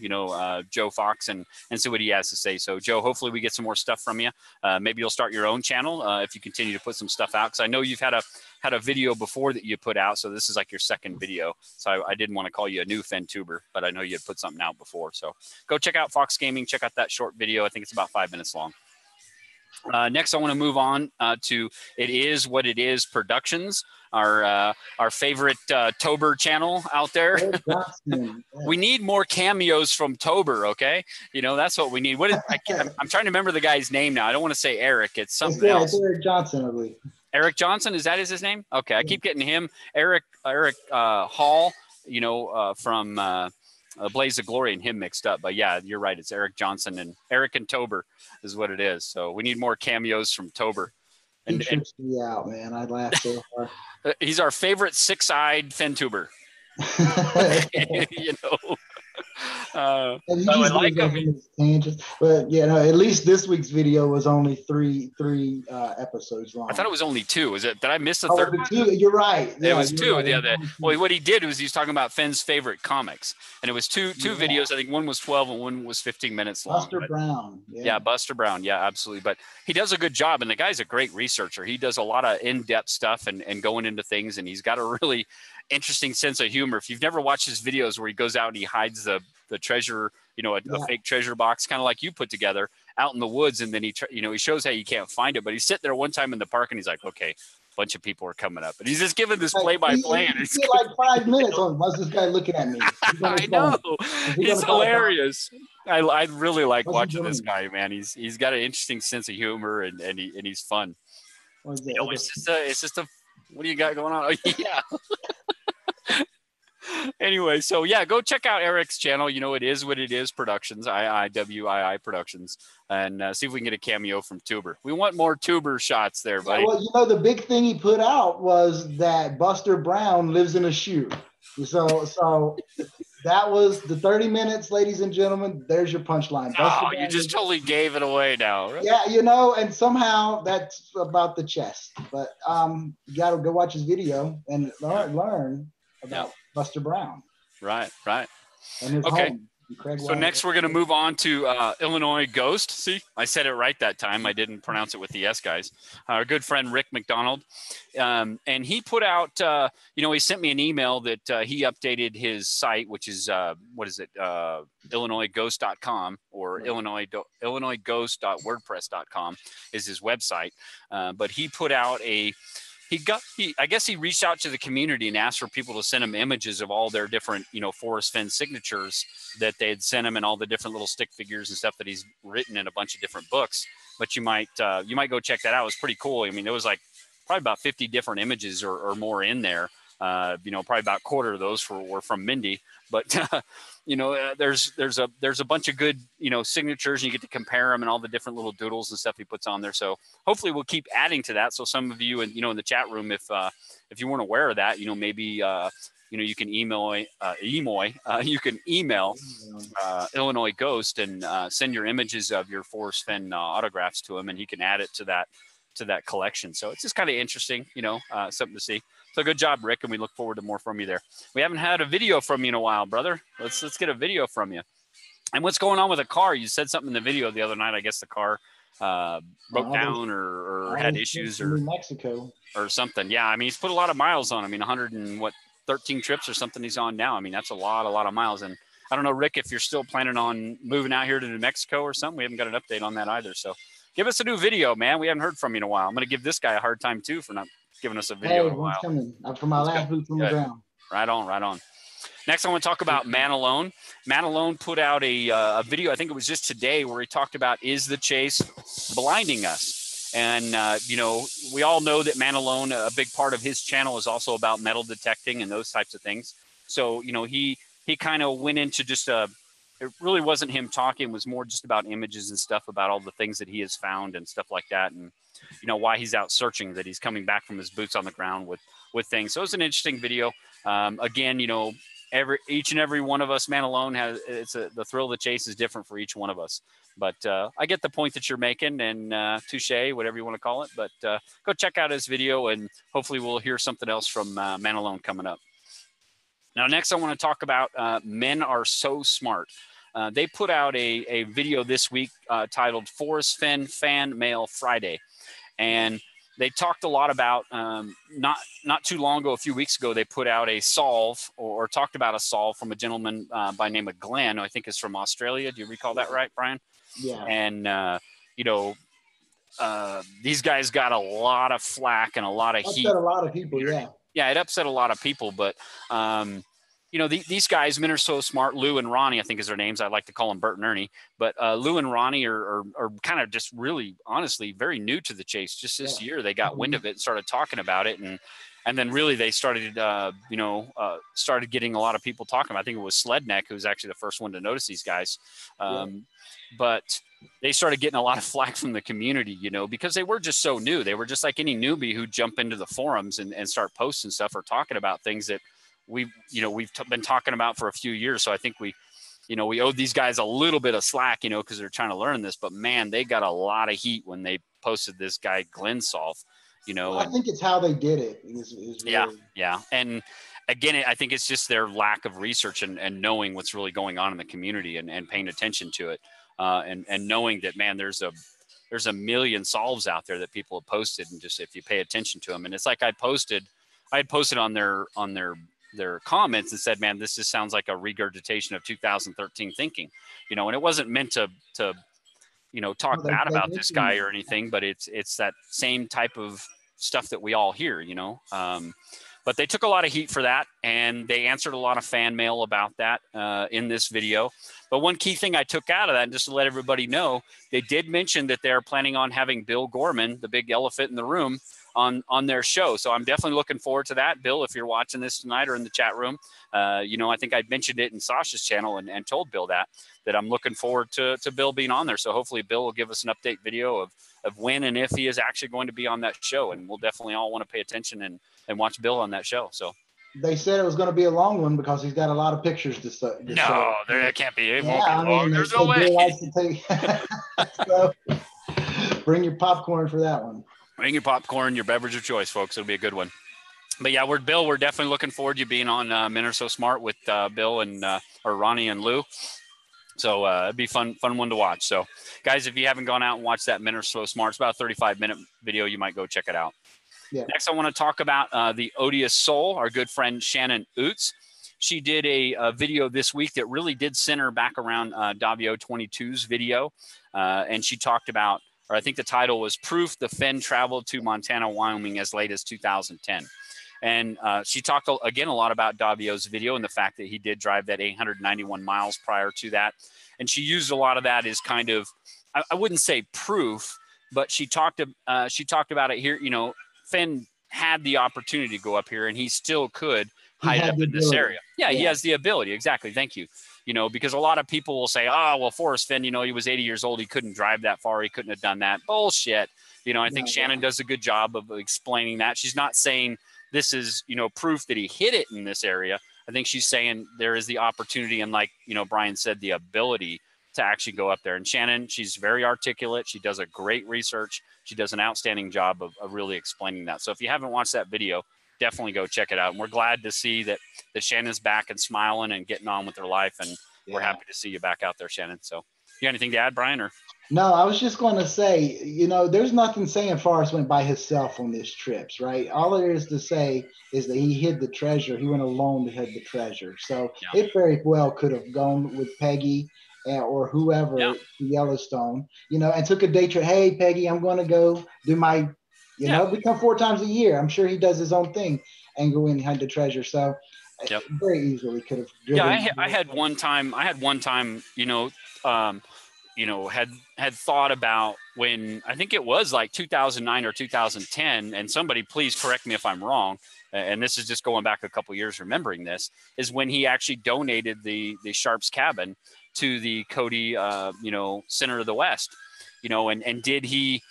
Joe Fox, and see what he has to say. So Joe, hopefully we get some more stuff from you. Maybe you'll start your own channel if you continue to put some stuff out. Because I know you've had a video before that you put out. So this is like your second video. So I didn't want to call you a new FenTuber, but I know you had put something out before. So go check out Fox Gaming. Check out that short video. I think it's about 5 minutes long. Next, I want to move on to It Is What It Is Productions, our favorite Tober channel out there. We need more cameos from Tober, okay? That's what we need. I'm trying to remember the guy's name now. I don't want to say Eric. It's something else. It's Eric Johnson, I believe. Eric Johnson, is that his name? Okay, I keep getting him. Eric Hall, from Blaze of Glory, and him mixed up. But yeah, you're right. It's Eric Johnson, and Eric and Tober is what it is. So we need more cameos from Tober. He trips me out, man. I laugh so hard. He's our favorite six-eyed FenTuber. I like him. But at least this week's video was only three episodes long. I thought it was only two. Did I miss the third one? You're right. It was two. Right. Well, what he did was he was talking about Finn's favorite comics, and it was two videos. I think one was 12 and one was 15 minutes long. Buster Brown. Yeah, Buster Brown. Yeah, absolutely. But he does a good job, and the guy's a great researcher. He does a lot of in-depth stuff and going into things, and he's got a really interesting sense of humor. If you've never watched his videos where he goes out and he hides the treasure, a fake treasure box, kind of like you put together out in the woods, and then he shows how you can't find it. But he's sitting there one time in the park, and he's like, okay, a bunch of people are coming up, and he's just giving this play-by-play. And it's like 5 minutes on. Why's this guy looking at me? I know. He's hilarious. I really like What's he watching this doing? guy, man. He's got an interesting sense of humor and he's fun. What's You it? know, it's just a what do you got going on? Oh, yeah. Anyway, so yeah, go check out Eric's channel. You know, it is what it is Productions, IIWII Productions, and see if we can get a cameo from Tuber. We want more Tuber shots there, Yeah, buddy. well, the big thing he put out was that Buster Brown lives in a shoe. So that was the 30 minutes, ladies and gentlemen. There's your punchline. Buster Oh, you Brown just totally gave it away now. Right? yeah, and somehow that's about the chest. But you got to go watch his video and learn Yeah. about Buster Brown Right. and his Okay. home. Craig So next we're going to move on to Illinois Ghost. See, I said it right that time. I didn't pronounce it with the S, guys. Our good friend Rick McDonald. And he put out, he sent me an email that he updated his site, which is, IllinoisGhost.com or Right. IllinoisGhost.wordpress.com is his website. But he put out I guess he reached out to the community and asked for people to send him images of all their different, Forrest Fenn signatures that they had sent him and all the different little stick figures and stuff that he's written in a bunch of different books. But you might go check that out. It was pretty cool. I mean, there was like probably about 50 different images or more in there. Probably about a quarter of those were from Mindy. But there's a bunch of good signatures, and you get to compare them and all the different little doodles and stuff he puts on there. So hopefully we'll keep adding to that. So some of you in the chat room, if you weren't aware of that, maybe you can email Illinois Ghost and send your images of your Forrest Fenn autographs to him, and he can add it to that collection. So it's just kind of interesting, something to see. So good job, Rick, and we look forward to more from you there. We haven't had a video from you in a while, brother. Let's get a video from you. And what's going on with the car? You said something in the video the other night. I guess the car broke down or had issues or New Mexico or something. Yeah, I mean, he's put a lot of miles on. I mean, 13 trips or something he's on now. I mean, that's a lot of miles. And I don't know, Rick, if you're still planning on moving out here to New Mexico or something. We haven't got an update on that either. So give us a new video, man. We haven't heard from you in a while. I'm going to give this guy a hard time too for not giving us a video in a while. Coming up for my last boot from the ground. Right on. Next, I want to talk about Man Alone. Man Alone put out a video, I think it was just today, where he talked about, is the chase blinding us? And, we all know that Man Alone, a big part of his channel is also about metal detecting and those types of things. So, he kind of went into just it really wasn't him talking. It was more just about images and stuff about all the things that he has found and stuff like that. And, why he's out searching, that he's coming back from his boots on the ground with things. So it's an interesting video. Again, each and every one of us, Man Alone, the thrill of the chase is different for each one of us. But I get the point that you're making, and touche, whatever you want to call it. But go check out his video, and hopefully we'll hear something else from Man Alone coming up. Now, next I want to talk about Men Are So Smart. They put out a video this week titled Forrest Fenn Fan Mail Friday. And they talked a lot about not too long ago, a few weeks ago, they put out a solve or talked about a solve from a gentleman by name of Glenn, who I think is from Australia. Do you recall that right, Brian? Yeah. And, these guys got a lot of flack and a lot of heat. Upset a lot of people, yeah. Yeah, it upset a lot of people, but these guys, Men Are So Smart, Lou and Ronnie, I think is their names. I like to call them Bert and Ernie. But Lou and Ronnie are kind of just really, honestly, very new to the chase. Just this year, they got wind of it and started talking about it. And then really they started, started getting a lot of people talking about it. I think it was Sledneck, who was actually the first one to notice these guys. But they started getting a lot of flack from the community, because they were just so new. They were just like any newbie who'd jump into the forums and start posting stuff or talking about things that we've been talking about for a few years. So I think we owed these guys a little bit of slack, because they're trying to learn this. But man, they got a lot of heat when they posted this guy Glenn Solf. I think it's how they did it. Yeah. And again, I think it's just their lack of research and knowing what's really going on in the community and paying attention to it, and knowing that, man, there's a million solves out there that people have posted, and just if you pay attention to them. And it's like I had posted on their comments and said, man, this just sounds like a regurgitation of 2013 thinking, and it wasn't meant to talk bad about this guy or anything, but it's that same type of stuff that we all hear, but they took a lot of heat for that, and they answered a lot of fan mail about that in this video. But one key thing I took out of that, and just to let everybody know, they did mention that they're planning on having Bill Gorman, the big elephant in the room, on their show. So I'm definitely looking forward to that. Bill, if you're watching this tonight or in the chat room, I think I mentioned it in Sasha's channel and told Bill that I'm looking forward to Bill being on there. So hopefully Bill will give us an update video of when and if he is actually going to be on that show. And we'll definitely all want to pay attention and watch Bill on that show. So they said it was going to be a long one because he's got a lot of pictures to show. No, there can't be. It won't Yeah, be long. There's no way. So bring your popcorn for that one. Bring your popcorn, your beverage of choice, folks. It'll be a good one. But yeah, Bill, we're definitely looking forward to you being on Men Are So Smart with Bill and or Ronnie and Lou. So it'd be fun one to watch. So guys, if you haven't gone out and watched that Men Are So Smart, it's about a 35-minute video. You might go check it out. Yeah. Next, I want to talk about the Odious Soul, our good friend Shannon Oots. She did a video this week that really did center back around Davio 22's video. And she talked about, or I think the title was Proof the Fenn Traveled to Montana, Wyoming as late as 2010. And she talked, again, a lot about Davio's video and the fact that he did drive that 891 miles prior to that. And she used a lot of that as kind of, I wouldn't say proof, but she talked about it here. Fenn had the opportunity to go up here and he still could hide up in this area. Yeah, he has the ability. Exactly. Thank you. Because a lot of people will say, oh, well, Forrest Fenn, he was 80 years old. He couldn't drive that far. He couldn't have done that. Bullshit. I think Shannon does a good job of explaining that. She's not saying this is, proof that he hit it in this area. I think she's saying there is the opportunity and like, Brian said, the ability to actually go up there. And Shannon, she's very articulate. She does a great research. She does an outstanding job of really explaining that. So if you haven't watched that video, definitely go check it out. And we're glad to see that Shannon's back and smiling and getting on with her life. And we're happy to see you back out there, Shannon. So you got anything to add, Brian? Or no, I was just going to say, there's nothing saying Forrest went by himself on these trips, right? All there is to say is that he hid the treasure. He went alone to hid the treasure. So it very well could have gone with Peggy or whoever to Yellowstone, and took a day trip. Hey, Peggy, I'm going to go do my, we come 4 times a year. I'm sure he does his own thing and go in and hide the treasure. So very easily could have driven. I had one time, had thought about when, I think it was like 2009 or 2010, and somebody please correct me if I'm wrong, and this is just going back a couple years remembering this, is when he actually donated the Sharps cabin to the Cody, Center of the West, and did he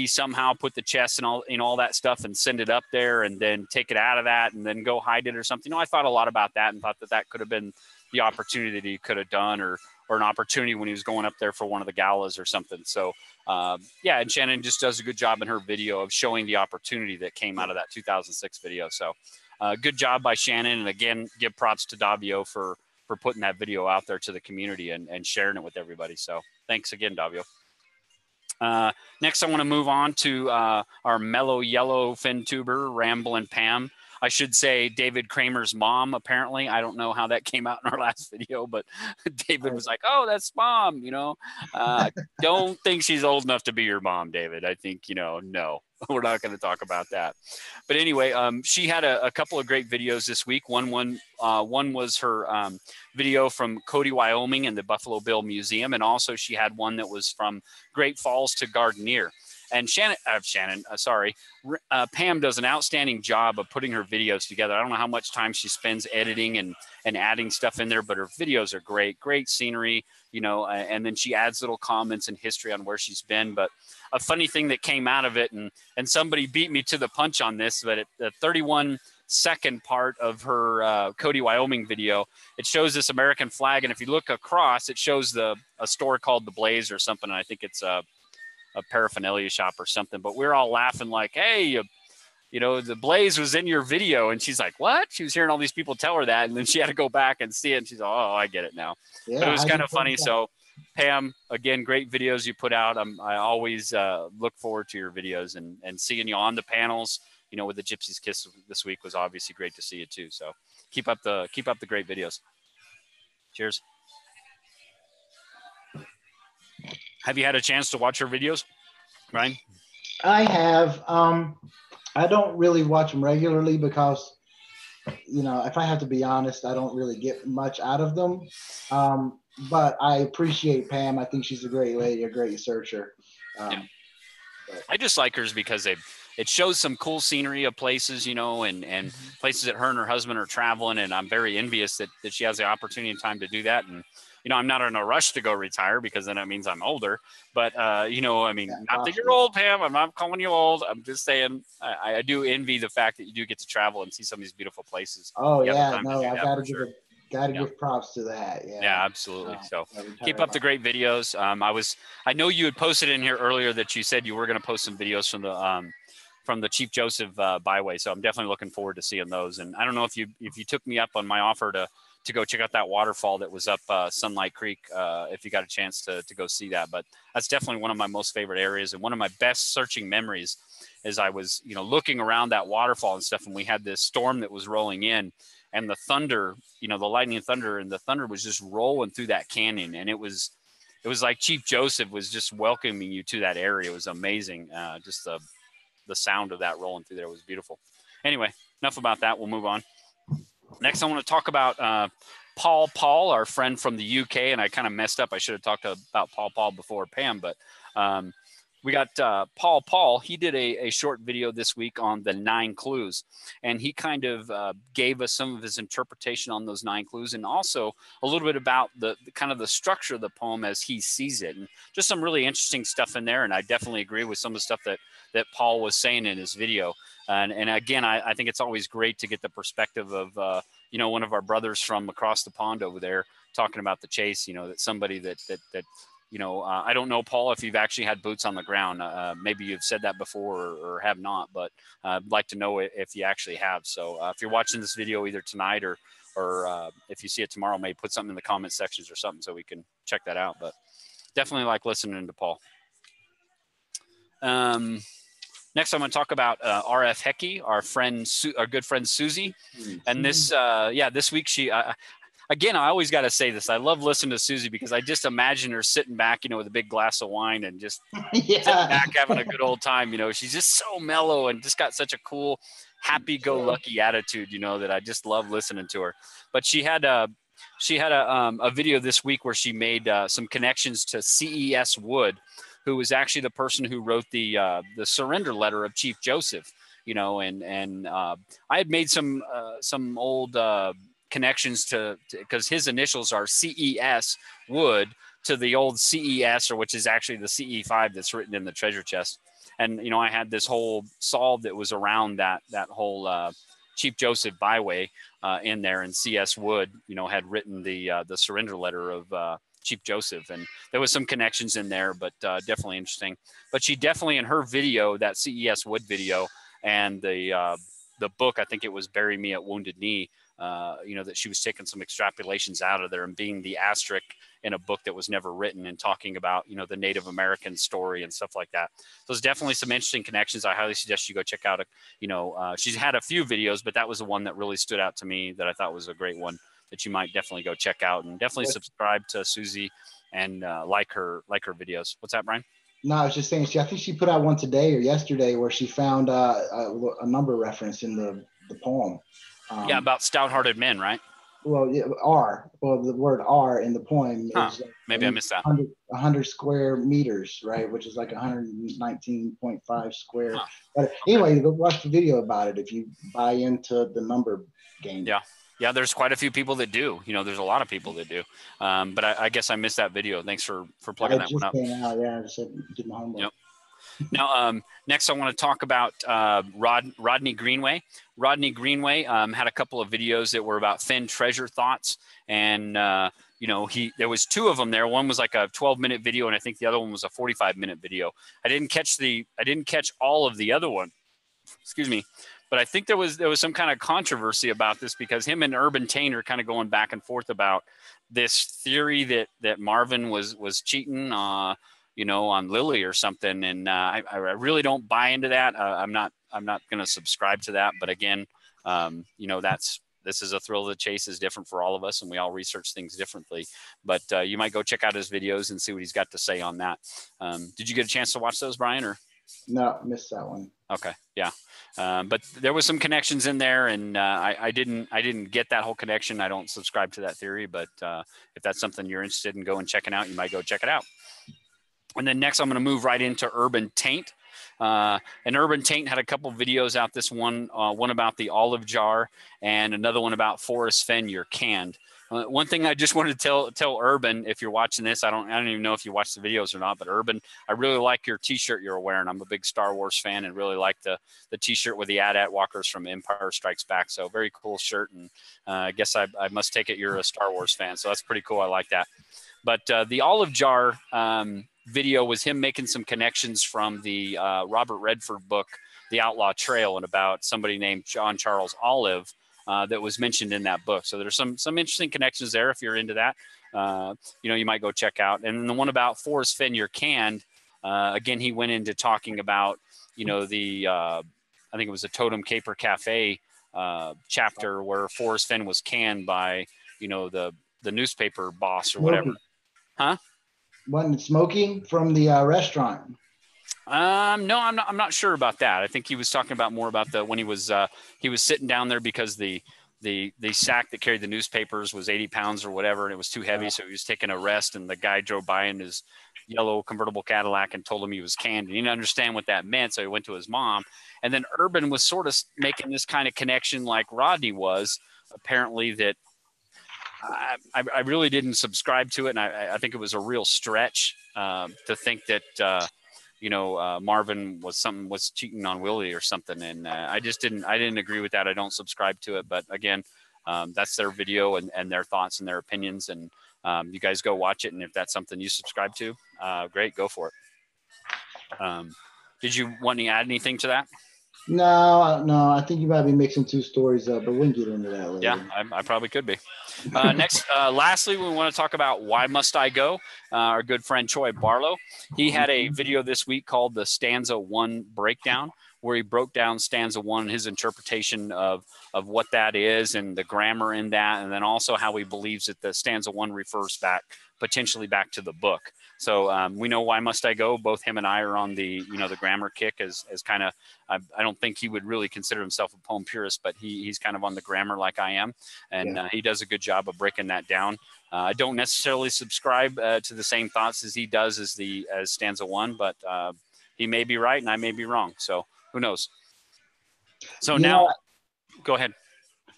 somehow put the chest and all that stuff and send it up there and then take it out of that and then go hide it or something? I thought a lot about that and thought that could have been the opportunity that he could have done, or an opportunity when he was going up there for one of the galas or something. So and Shannon just does a good job in her video of showing the opportunity that came out of that 2006 video. So good job by Shannon. And again, give props to Davio for putting that video out there to the community and sharing it with everybody. So thanks again, Davio. Next, I want to move on to our mellow yellow fin tuber, Ramblin' Pam. I should say David Kramer's mom, apparently. I don't know how that came out in our last video, but David was like, oh, that's mom, don't think she's old enough to be your mom, David. I think, no, we're not going to talk about that. But anyway, she had a couple of great videos this week. One was her video from Cody, Wyoming and the Buffalo Bill Museum. And also she had one that was from Great Falls to Gardenier. And Pam does an outstanding job of putting her videos together. I don't know how much time she spends editing and adding stuff in there, but her videos are great scenery, and then she adds little comments and history on where she's been. But a funny thing that came out of it, and somebody beat me to the punch on this, but at the 31-second part of her Cody, Wyoming video, it shows this American flag. And if you look across, it shows a store called The Blaze or something. And I think it's a paraphernalia shop or something, but we're all laughing like, hey, the Blaze was in your video. And she's like, what? She was hearing all these people tell her that. And then she had to go back and see it. And she's like, oh, I get it now. Yeah, but it was kind of funny. So Pam, again, great videos you put out. I always look forward to your videos and seeing you on the panels, with the Gypsy's Kiss this week was obviously great to see you too. So keep up the great videos. Cheers. Have you had a chance to watch her videos, Ryan? I have. I don't really watch them regularly because, if I have to be honest, I don't really get much out of them. but I appreciate Pam. I think she's a great lady, a great searcher. Yeah. But I just like hers because it shows some cool scenery of places, you know, and places that her and her husband are traveling. And I'm very envious that she has the opportunity and time to do that. And, you know, I'm not in a rush to go retire because then that means I'm older. But, you know, I mean, yeah, not that you're old, Pam. I'm not calling you old. I'm just saying I do envy the fact that you do get to travel and see some of these beautiful places. oh You have the yeah, time to no, do I that gotta for give sure. it, gotta Yeah. give props to that. Yeah, Yeah, absolutely. So keep retire up the great videos. I know you had posted in here earlier that you said you were going to post some videos from the Chief Joseph byway. So I'm definitely looking forward to seeing those. And I don't know if you took me up on my offer to go check out that waterfall that was up Sunlight Creek, if you got a chance to go see that. But that's definitely one of my most favorite areas and one of my best searching memories as I was, you know, looking around that waterfall and stuff. And we had this storm that was rolling in, and the thunder, you know, the lightning and thunder, and the thunder was just rolling through that canyon. And it was like Chief Joseph was just welcoming you to that area. It was amazing. Just the sound of that rolling through there was beautiful. Anyway, enough about that. We'll move on. Next, I want to talk about Paul, our friend from the UK. And I kind of messed up. I should have talked about Paul before Pam, but we got Paul. He did a short video this week on the 9 clues, and he kind of gave us some of his interpretation on those 9 clues, and also a little bit about the kind of the structure of the poem as he sees it, and just some really interesting stuff in there. And I definitely agree with some of the stuff that Paul was saying in his video. And again, I think it's always great to get the perspective of you know, one of our brothers from across the pond over there talking about the chase. You know, that somebody that you know, I don't know, Paul, if you've actually had boots on the ground. Maybe you've said that before or have not, but I'd like to know if you actually have. So if you're watching this video either tonight or if you see it tomorrow, maybe put something in the comment sections or something so we can check that out. But definitely like listening to Paul. Next, I'm going to talk about RF Hecky, our good friend Susie. And this, this week again, I always got to say this. I love listening to Susie because I just imagine her sitting back, you know, with a big glass of wine and just sitting back having a good old time. You know, she's just so mellow and just got such a cool, happy-go-lucky attitude, you know, that I just love listening to her. But she had a video this week where she made some connections to CES Wood, who was actually the person who wrote the surrender letter of Chief Joseph. You know, and I had made some old connections to because his initials are CES Wood to the old CES, or which is actually the CE5 that's written in the treasure chest. And you know, I had this whole solve that was around that whole Chief Joseph byway in there, and CS Wood, you know, had written the surrender letter of Chief Joseph, and there was some connections in there, but definitely interesting. But she definitely, in her video, that CES Wood video, and the book, I think it was Bury Me at Wounded Knee, you know, that she was taking some extrapolations out of there and being the asterisk in a book that was never written and talking about, you know, the Native American story and stuff like that. So there's definitely some interesting connections. I highly suggest you go check out, you know, she's had a few videos, but that was the one that really stood out to me that I thought was a great one that you might definitely go check out, and definitely subscribe to Susie and like her videos. What's that, Brian? No, I was just saying, I think she put out one today or yesterday where she found a number reference in the poem. Yeah, about stout-hearted men, right? Well, yeah, R. Well, the word R in the poem is maybe I missed that. 100 square meters, right? Which is like 119.5 square. But anyway, watch the video about it if you buy into the number game. Yeah, there's quite a few people that do. You know, there's a lot of people that do. But I guess I missed that video. Thanks for plugging that one up. Came out, yeah, I just did my homework. Yep. Now, next I want to talk about Rodney Greenway. Rodney Greenway had a couple of videos that were about Fenn treasure thoughts, and you know, there was 2 of them there. One was like a 12-minute video, and I think the other one was a 45-minute video. I didn't catch all of the other one. Excuse me. But I think there was some kind of controversy about this because him and Urban Tainer kind of going back and forth about this theory that Marvin was cheating, you know, on Lily or something. And I really don't buy into that. I'm not going to subscribe to that. But again, you know, this is a thrill of the chase is different for all of us, and we all research things differently. But you might go check out his videos and see what he's got to say on that. Did you get a chance to watch those, Brian? Or No, missed that one. Okay, yeah, but there was some connections in there, and I didn't get that whole connection. I don't subscribe to that theory, but if that's something you're interested in going checking out, you might go check it out. And then next, I'm going to move right into Urban Taint. And Urban Taint had a couple videos out. This one about the olive jar, and another one about Forrest Fenn, You're Canned. One thing I just wanted to tell Urban, if you're watching this, I don't even know if you watch the videos or not, but Urban, I really like your T-shirt you're wearing. I'm a big Star Wars fan and really like the T-shirt with the AT-AT walkers from Empire Strikes Back. So very cool shirt, and I guess I must take it you're a Star Wars fan. So that's pretty cool. I like that. But the olive jar video was him making some connections from the Robert Redford book, The Outlaw Trail, and about somebody named John Charles Olive that was mentioned in that book. So there's some interesting connections there. If you're into that, you might go check out. And then the one about Forrest Fenn, You're Canned. Again, he went into talking about, I think it was a Totem Caper Cafe chapter where Forrest Fenn was canned by, the newspaper boss or whatever. Huh? Wasn't Smokey from the restaurant? No, I'm not sure about that. I think he was talking about more about when he was sitting down there because the sack that carried the newspapers was 80 pounds or whatever, and it was too heavy. So he was taking a rest, and the guy drove by in his yellow convertible Cadillac and told him he was canned. And he didn't understand what that meant, so he went to his mom. And then Urban was sort of making this kind of connection like Rodney was, apparently, that I really didn't subscribe to it, and I think it was a real stretch to think that Marvin was cheating on Willie or something, and I didn't agree with that. I don't subscribe to it, but again, that's their video and their thoughts and their opinions, and you guys go watch it, and if that's something you subscribe to, great, go for it. Did you want to add anything to that? No. I think you might be mixing two stories up, but we can get into that later. Yeah, I probably could be. Next, lastly, we want to talk about Why Must I Go? Our good friend Troy Barlow. He had a video this week called the Stanza 1 Breakdown, where he broke down stanza 1, his interpretation of what that is and the grammar in that, and then also how he believes that the stanza 1 refers potentially back to the book. So we know Why Must I Go? Both him and I are on the grammar kick as kind of, I don't think he would really consider himself a poem purist, but he's kind of on the grammar like I am. And he does a good job of breaking that down. I don't necessarily subscribe to the same thoughts as he does as stanza 1, but he may be right and I may be wrong. So who knows? So go ahead.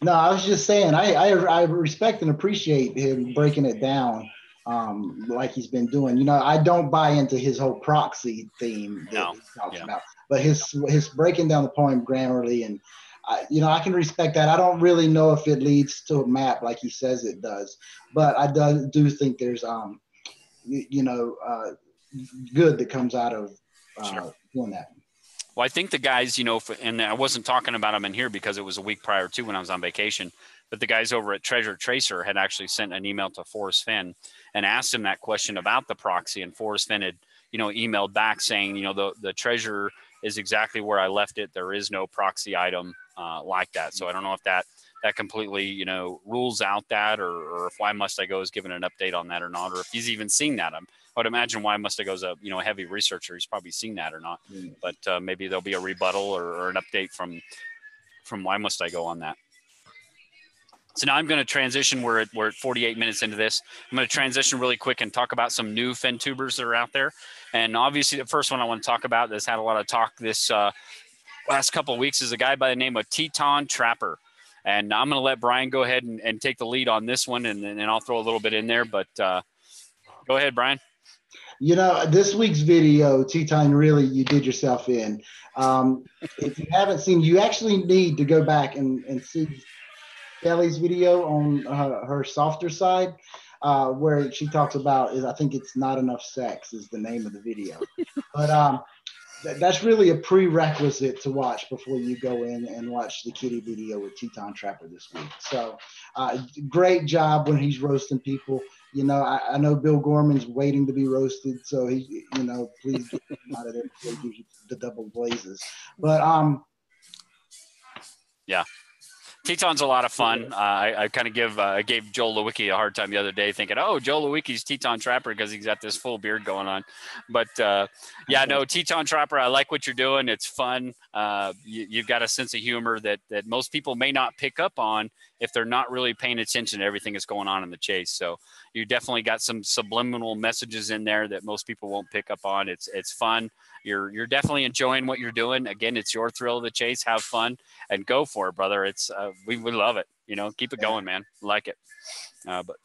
No, I was just saying, I respect and appreciate him breaking it down like he's been doing. I don't buy into his whole proxy theme that he talks about, but his breaking down the poem grammarly, and I can respect that. I don't really know if it leads to a map like he says it does, but I do think there's good that comes out of doing that. Well, I think the guys, and I wasn't talking about them in here because it was a week prior to when I was on vacation, but the guys over at Treasure Tracer had actually sent an email to Forrest Fenn and asked him that question about the proxy. And Forrest Fenn had, emailed back saying, the treasure is exactly where I left it. There is no proxy item like that. So I don't know if that completely, rules out that, or if Why Must I Go is giving an update on that or not, or if he's even seen that. I would imagine Why Must I Go is a heavy researcher. He's probably seen that or not, but maybe there'll be a rebuttal or an update from Why Must I Go on that. So now I'm going to transition. We're at 48 minutes into this. I'm going to transition really quick and talk about some new Fenn tubers that are out there. And obviously the first one I want to talk about that's had a lot of talk this last couple of weeks is a guy by the name of Teton Trapper. And I'm going to let Brian go ahead and take the lead on this one, and I'll throw a little bit in there. But go ahead, Brian. This week's video, Teton, really, you did yourself in. If you haven't seen, you actually need to go back and see Kelly's video on her softer side, where she talks about, I think it's Not Enough Sex is the name of the video. But that's really a prerequisite to watch before you go in and watch the kitty video with Teton Trapper this week. So great job when he's roasting people. I know Bill Gorman's waiting to be roasted, so he, please get him out of there before he gives you the double blazes. But yeah. Teton's a lot of fun. I kind of gave Joel Lewicki a hard time the other day, thinking, "Oh, Joel Lewicki's Teton Trapper because he's got this full beard going on." But yeah, no, Teton Trapper. I like what you're doing. It's fun. You've got a sense of humor that most people may not pick up on if they're not really paying attention to everything that's going on in the chase. So you definitely got some subliminal messages in there that most people won't pick up on. It's fun. You're definitely enjoying what you're doing. Again, it's your thrill of the chase. Have fun and go for it, brother. It's we love it. Keep it going, man. Like it. But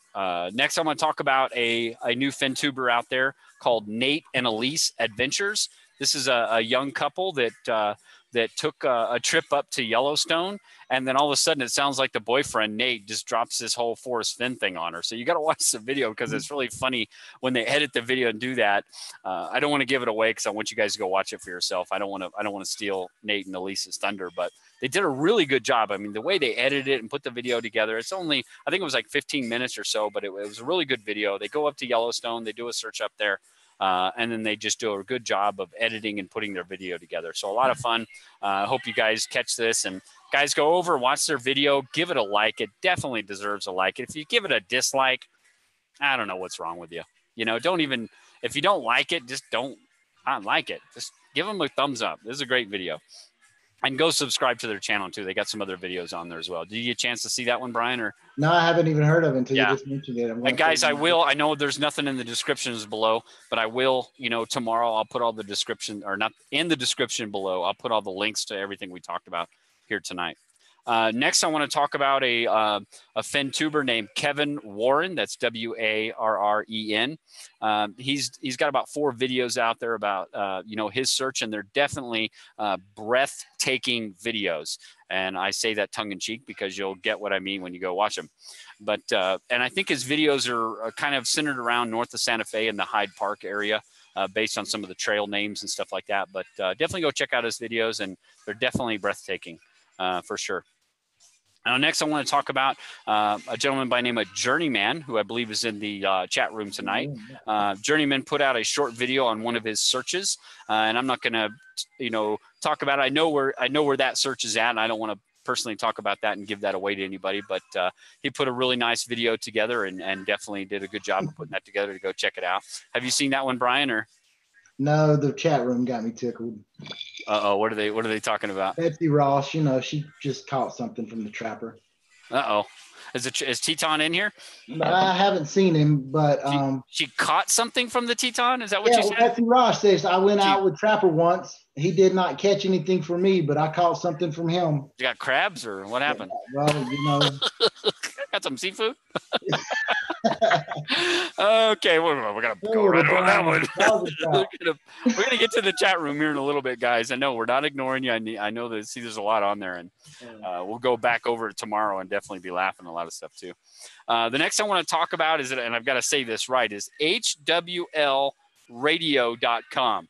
next, I'm going to talk about a new fin tuber out there called Nate and Elise Adventures. This is a young couple that took a trip up to Yellowstone, and then all of a sudden it sounds like the boyfriend Nate just drops this whole Forrest Fenn thing on her. So you got to watch the video because it's really funny when they edit the video and do that. I don't want to give it away because I want you guys to go watch it for yourself. I don't want to steal Nate and Elise's thunder, but they did a really good job. I mean, the way they edited it and put the video together, I think it was like 15 minutes or so, but it was a really good video. They go up to Yellowstone, they do a search up there. And then they just do a good job of editing and putting their video together. So a lot of fun. I hope you guys catch this. And guys, go over, watch their video, give it a like. It definitely deserves a like. If you give it a dislike, I don't know what's wrong with you. If you don't like it, just don't not like it. Just give them a thumbs up. This is a great video. And go subscribe to their channel too. They got some other videos on there as well. Did you get a chance to see that one, Brian? Or no, I haven't even heard of it until you just mentioned it. And guys, I know there's nothing in the descriptions below, but I will, tomorrow I'll put all the description, or not in the description below. I'll put all the links to everything we talked about here tonight. Next, I want to talk about a fin tuber named Kevin Warren. That's Warren. He's got about 4 videos out there about his search, and they're definitely breathtaking videos. And I say that tongue in cheek because you'll get what I mean when you go watch them. But and I think his videos are kind of centered around north of Santa Fe in the Hyde Park area. Based on some of the trail names and stuff like that. But definitely go check out his videos, and they're definitely breathtaking. For sure. Now, next, I want to talk about a gentleman by the name of Journeyman, who I believe is in the chat room tonight. Journeyman put out a short video on one of his searches, and I'm not going to, talk about it. I know where that search is at, and I don't want to personally talk about that and give that away to anybody. But he put a really nice video together, and definitely did a good job of putting that together. To go check it out. Have you seen that one, Brian? Or no, the chat room got me tickled. What are they talking about? Betsy Ross, she just caught something from the trapper. Is Teton in here? I haven't seen him, but she caught something from the Teton. Is that what you said? Betsy Ross says I went out with Trapper once. He did not catch anything for me, but I caught something from him. You got crabs, or what happened? Well, got some seafood. Okay, we're gonna go right on that one. we're gonna get to the chat room here in a little bit, guys. I know we're not ignoring you. I know that there's a lot on there, and we'll go back over it tomorrow and definitely be laughing a lot of stuff too. The next I want to talk about is, and I've got to say this right, is hwlradio.com.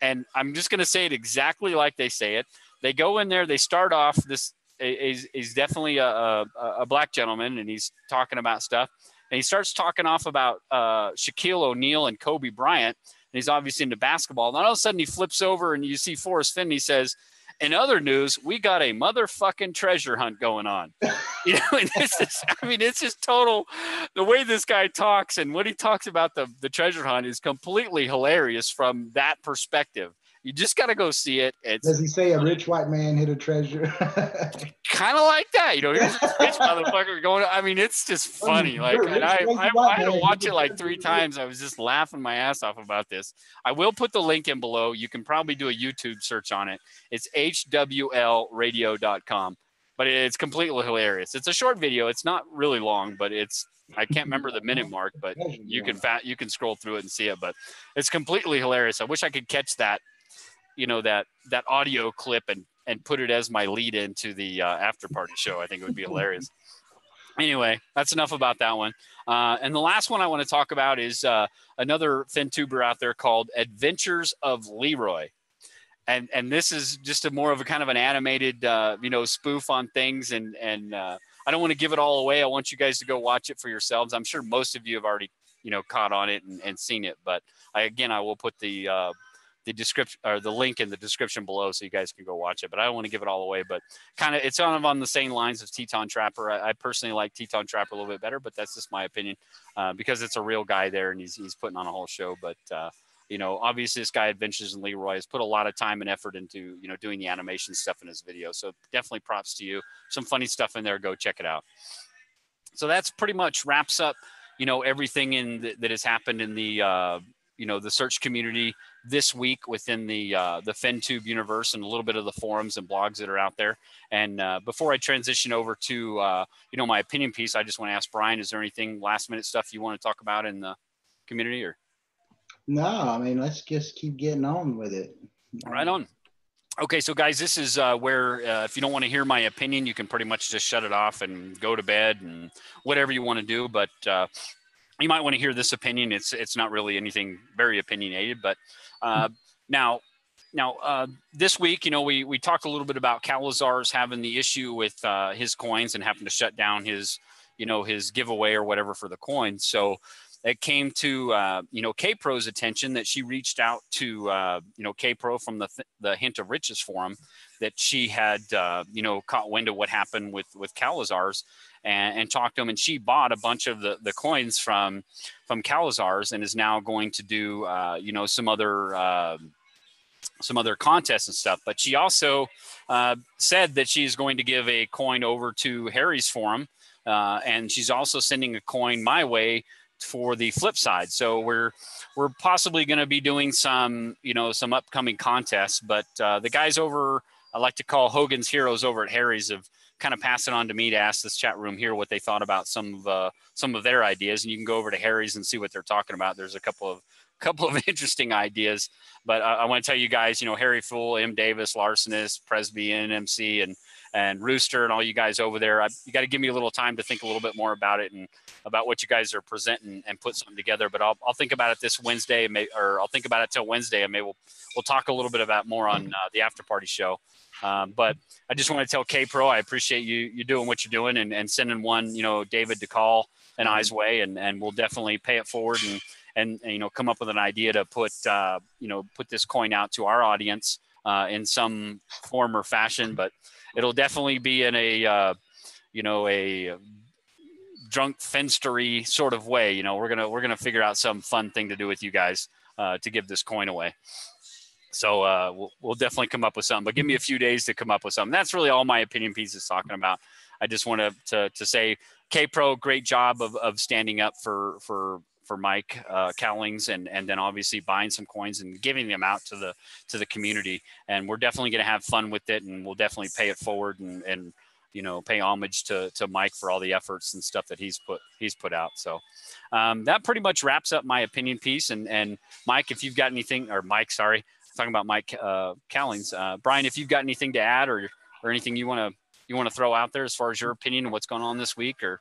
And I'm just going to say it exactly like they say it. They go in there, they start off, this is definitely a black gentleman, and he's talking about stuff. And he starts talking off about Shaquille O'Neal and Kobe Bryant. And he's obviously into basketball. And all of a sudden he flips over and you see Forrest Fenn. He says, "In other news, we got a motherfucking treasure hunt going on." And it's just total. The way this guy talks and what he talks about the treasure hunt is completely hilarious from that perspective. You just got to go see it. Does he say a rich white man hit a treasure? Kind of like that, here's this rich motherfucker going. I mean, it's just funny. Like, and I had to watch it like 3 times. I was just laughing my ass off about this. I will put the link in below. You can probably do a YouTube search on it. It's hwlradio.com, but it's completely hilarious. It's a short video. It's not really long, but I can't remember the minute mark, but you can scroll through it and see it. But it's completely hilarious. I wish I could catch that. That audio clip and put it as my lead into the after party show. I think it would be hilarious. Anyway, that's enough about that one. And the last one I want to talk about is another fin tuber out there called Adventures of Leroy. And this is just a more of a kind of an animated, spoof on things. And I don't want to give it all away. I want you guys to go watch it for yourselves. I'm sure most of you have already, caught on it and seen it. But I will put the description or the link in the description below so you guys can go watch it. But I don't want to give it all away. But kind of it's on the same lines of Teton Trapper. I personally like Teton Trapper a little bit better, but that's just my opinion because it's a real guy there and he's putting on a whole show. But you know, obviously this guy Adventures in Leroy has put a lot of time and effort into, you know, doing the animation stuff in his video. So definitely props to you. Some funny stuff in there. Go check it out. So that's pretty much wraps up, you know, everything that has happened in the, you know, the search community this week within the FenTube universe and a little bit of the forums and blogs that are out there. And before I transition over to, you know, my opinion piece, I just want to ask Brian, is there anything last minute stuff you want to talk about in the community or? No, I mean, let's just keep getting on with it. Right on. Okay, so guys, this is where if you don't want to hear my opinion, you can pretty much just shut it off and go to bed and whatever you want to do. But you might want to hear this opinion. It's not really anything very opinionated, but now this week, you know, we talked a little bit about Calazar's having the issue with his coins and having to shut down his, you know, his giveaway or whatever for the coins. So it came to, you know, K-Pro's attention that she reached out to, you know, K-Pro from the Hint of Riches forum that she had, you know, caught wind of what happened with Calazar's and talked to him. And she bought a bunch of the coins from Calazar's and is now going to do, you know, some other contests and stuff. But she also said that she's going to give a coin over to Harry's forum. And she's also sending a coin my way for the flip side. So we're possibly going to be doing some, you know, some upcoming contests, but the guys over, I like to call Hogan's Heroes over at Harry's, have kind of passed it on to me to ask this chat room here what they thought about some of their ideas. And you can go over to Harry's and see what they're talking about. There's a couple of interesting ideas, but I want to tell you guys, you know, Harry Fool, M. Davis, Larsonis, Presby, NMC, and Rooster, and all you guys over there. You got to give me a little time to think a little bit more about it and about what you guys are presenting and put something together. But I'll think about it this Wednesday, or I'll think about it till Wednesday, and maybe we'll talk a little bit about more on the after party show. But I just want to tell K-Pro, I appreciate you doing what you're doing and sending one, you know, David to call an Eyes Way, and we'll definitely pay it forward and you know, come up with an idea to put you know, put this coin out to our audience in some form or fashion. But it'll definitely be in a you know, a drunk fenstery sort of way. You know, we're gonna figure out some fun thing to do with you guys to give this coin away. So we'll definitely come up with something, but give me a few days to come up with something. That's really all my opinion piece is talking about. I just want to say, K-Pro, great job of standing up for Mike Cowlings and then obviously buying some coins and giving them out to the community. And we're definitely going to have fun with it, and we'll definitely pay it forward and you know, pay homage to Mike for all the efforts and stuff that he's put out. So that pretty much wraps up my opinion piece. And Mike, if you've got anything, or Mike, sorry, talking about Mike Cowlings, Brian, if you've got anything to add or anything you want to throw out there as far as your opinion and what's going on this week, or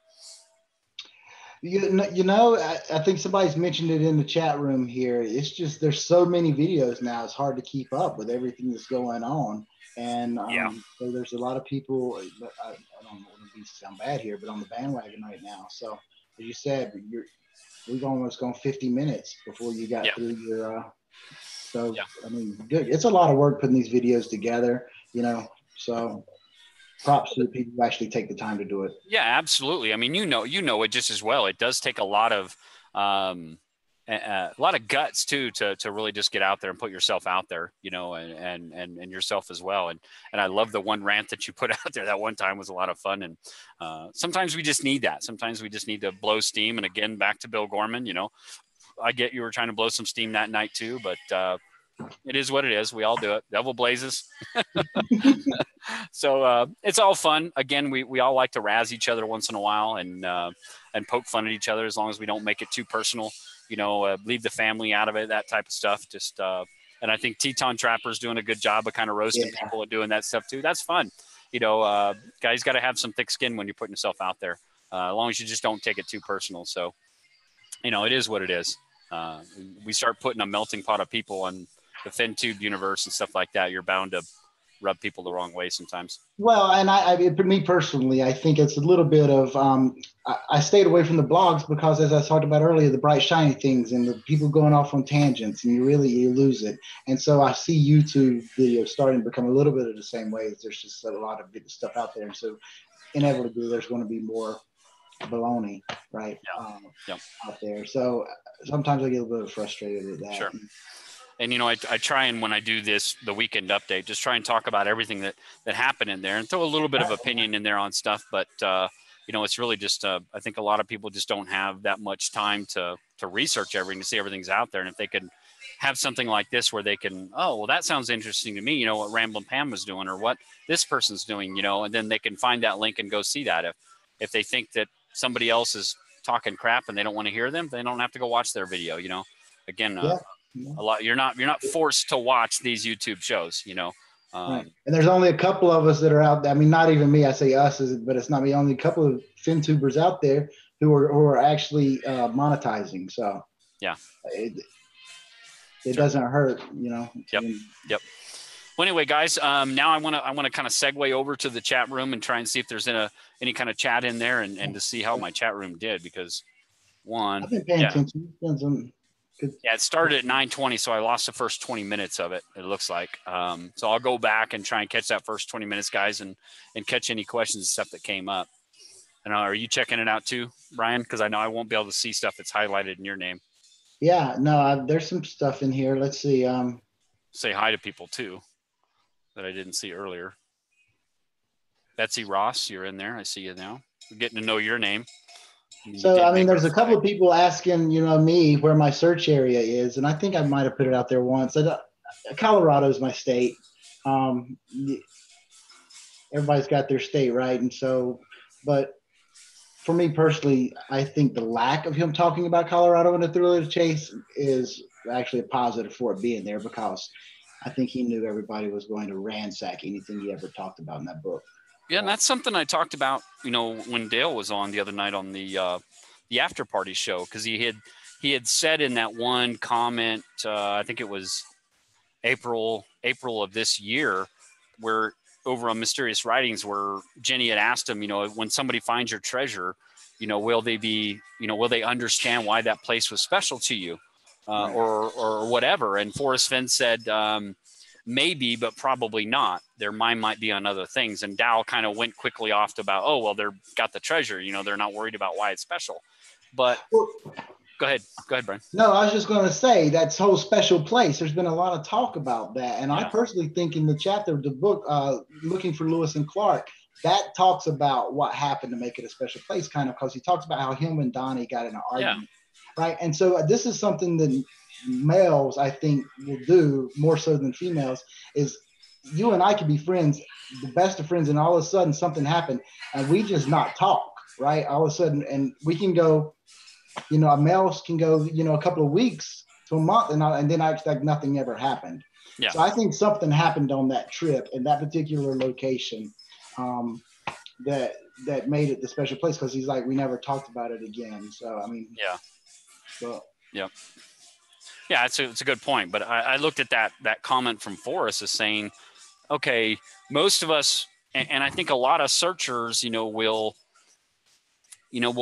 you know, I think somebody's mentioned it in the chat room here. It's just there's so many videos now. It's hard to keep up with everything that's going on. And so there's a lot of people. I don't want to sound bad here, but on the bandwagon right now. So as you said, we've almost gone 50 minutes before you got through your. I mean, good. It's a lot of work putting these videos together. You know, so props to the people who actually take the time to do it. Yeah, absolutely. I mean, you know it just as well. It does take a lot of guts too to really just get out there and put yourself out there, you know, and yourself as well. And I love the one rant that you put out there that one time was a lot of fun. And sometimes we just need that. Sometimes we just need to blow steam. And again, back to Bill Gorman, you know, I get you were trying to blow some steam that night too, but it is what it is. We all do it. Devil blazes. So it's all fun. Again, we all like to razz each other once in a while and poke fun at each other, as long as we don't make it too personal. You know, leave the family out of it, that type of stuff. Just and I think Teton Trapper's doing a good job of kind of roasting people and doing that stuff too. That's fun. You know, guys got to have some thick skin when you're putting yourself out there, as long as you just don't take it too personal. So, you know, it is what it is. We start putting a melting pot of people on the FenTube universe and stuff like that, you're bound to rub people the wrong way sometimes. Well, and for me personally, I think it's a little bit of I stayed away from the blogs because, as I talked about earlier, the bright shiny things and the people going off on tangents, and you lose it. And so I see YouTube videos starting to become a little bit of the same way. There's just a lot of good stuff out there, and so inevitably there's going to be more baloney, right? Out there. So sometimes I get a little bit frustrated with that. Sure. And, I try, and when I do the weekend update, just try and talk about everything that happened in there and throw a little bit of opinion in there on stuff. But, it's really just, I think a lot of people just don't have that much time to research everything, to see everything's out there. And if they could have something like this where they can, oh, well, that sounds interesting to me, what Ramblin' Pam was doing or what this person's doing, and then they can find that link and go see that. If they think that somebody else is talking crap and they don't want to hear them, they don't have to go watch their video, again, a lot, you're not forced to watch these YouTube shows, Right. And there's only a couple of us that are out there. I mean, not even me, I say us, but it's not me, only a couple of FinTubers out there who are actually monetizing. So yeah, it doesn't hurt, Yep. Well, anyway, guys, now I want to kind of segue over to the chat room and try and see if there's any kind of chat in there and to see how my chat room did, because I've been paying attention. Yeah, it started at 9:20, so I lost the first 20 minutes of it, it looks like. So I'll go back and try and catch that first 20 minutes, guys, and catch any questions and stuff that came up. And are you checking it out too, Brian? Because I know I won't be able to see stuff that's highlighted in your name. Yeah, no, there's some stuff in here. Let's see. Say hi to people too that I didn't see earlier. Betsy Ross, you're in there. I see you now. We're getting to know your name. So, I mean, there's a couple of people asking, me where my search area is. And I think I might have put it out there once. Colorado is my state. Everybody's got their state, right? And so, but for me personally, I think the lack of him talking about Colorado in the Thriller of the Chase is actually a positive for it being there, because I think he knew everybody was going to ransack anything he ever talked about in that book. Yeah, and that's something I talked about, when Dale was on the other night on the after party show, because he had said in that one comment, I think it was April of this year, where over on Mysterious Writings, where Jenny had asked him, when somebody finds your treasure, will they understand why that place was special to you, right, or whatever? And Forrest Fenn said, maybe, but probably not. Their mind might be on other things. And Dow kind of went quickly off to about, oh, well, they've got the treasure. They're not worried about why it's special. But go ahead, Brian. No, I was just going to say that whole special place. There's been a lot of talk about that. And I personally think in the chapter of the book, Looking for Lewis and Clark, that talks about what happened to make it a special place, kind of, because he talks about how him and Donnie got in an argument. Yeah. Right. And so this is something that males, I think, will do more so than females, is you and I could be friends, the best of friends, and all of a sudden something happened and we just not talk, right? All of a sudden, and we can go, males can go, a couple of weeks to a month and then I expect nothing ever happened. Yeah. So I think something happened on that trip in that particular location that made it the special place, because he's like, we never talked about it again. So, I mean, yeah. So, yeah. Yeah, it's a good point. But I looked at that comment from Forrest as saying, okay, most of us, and I think a lot of searchers, will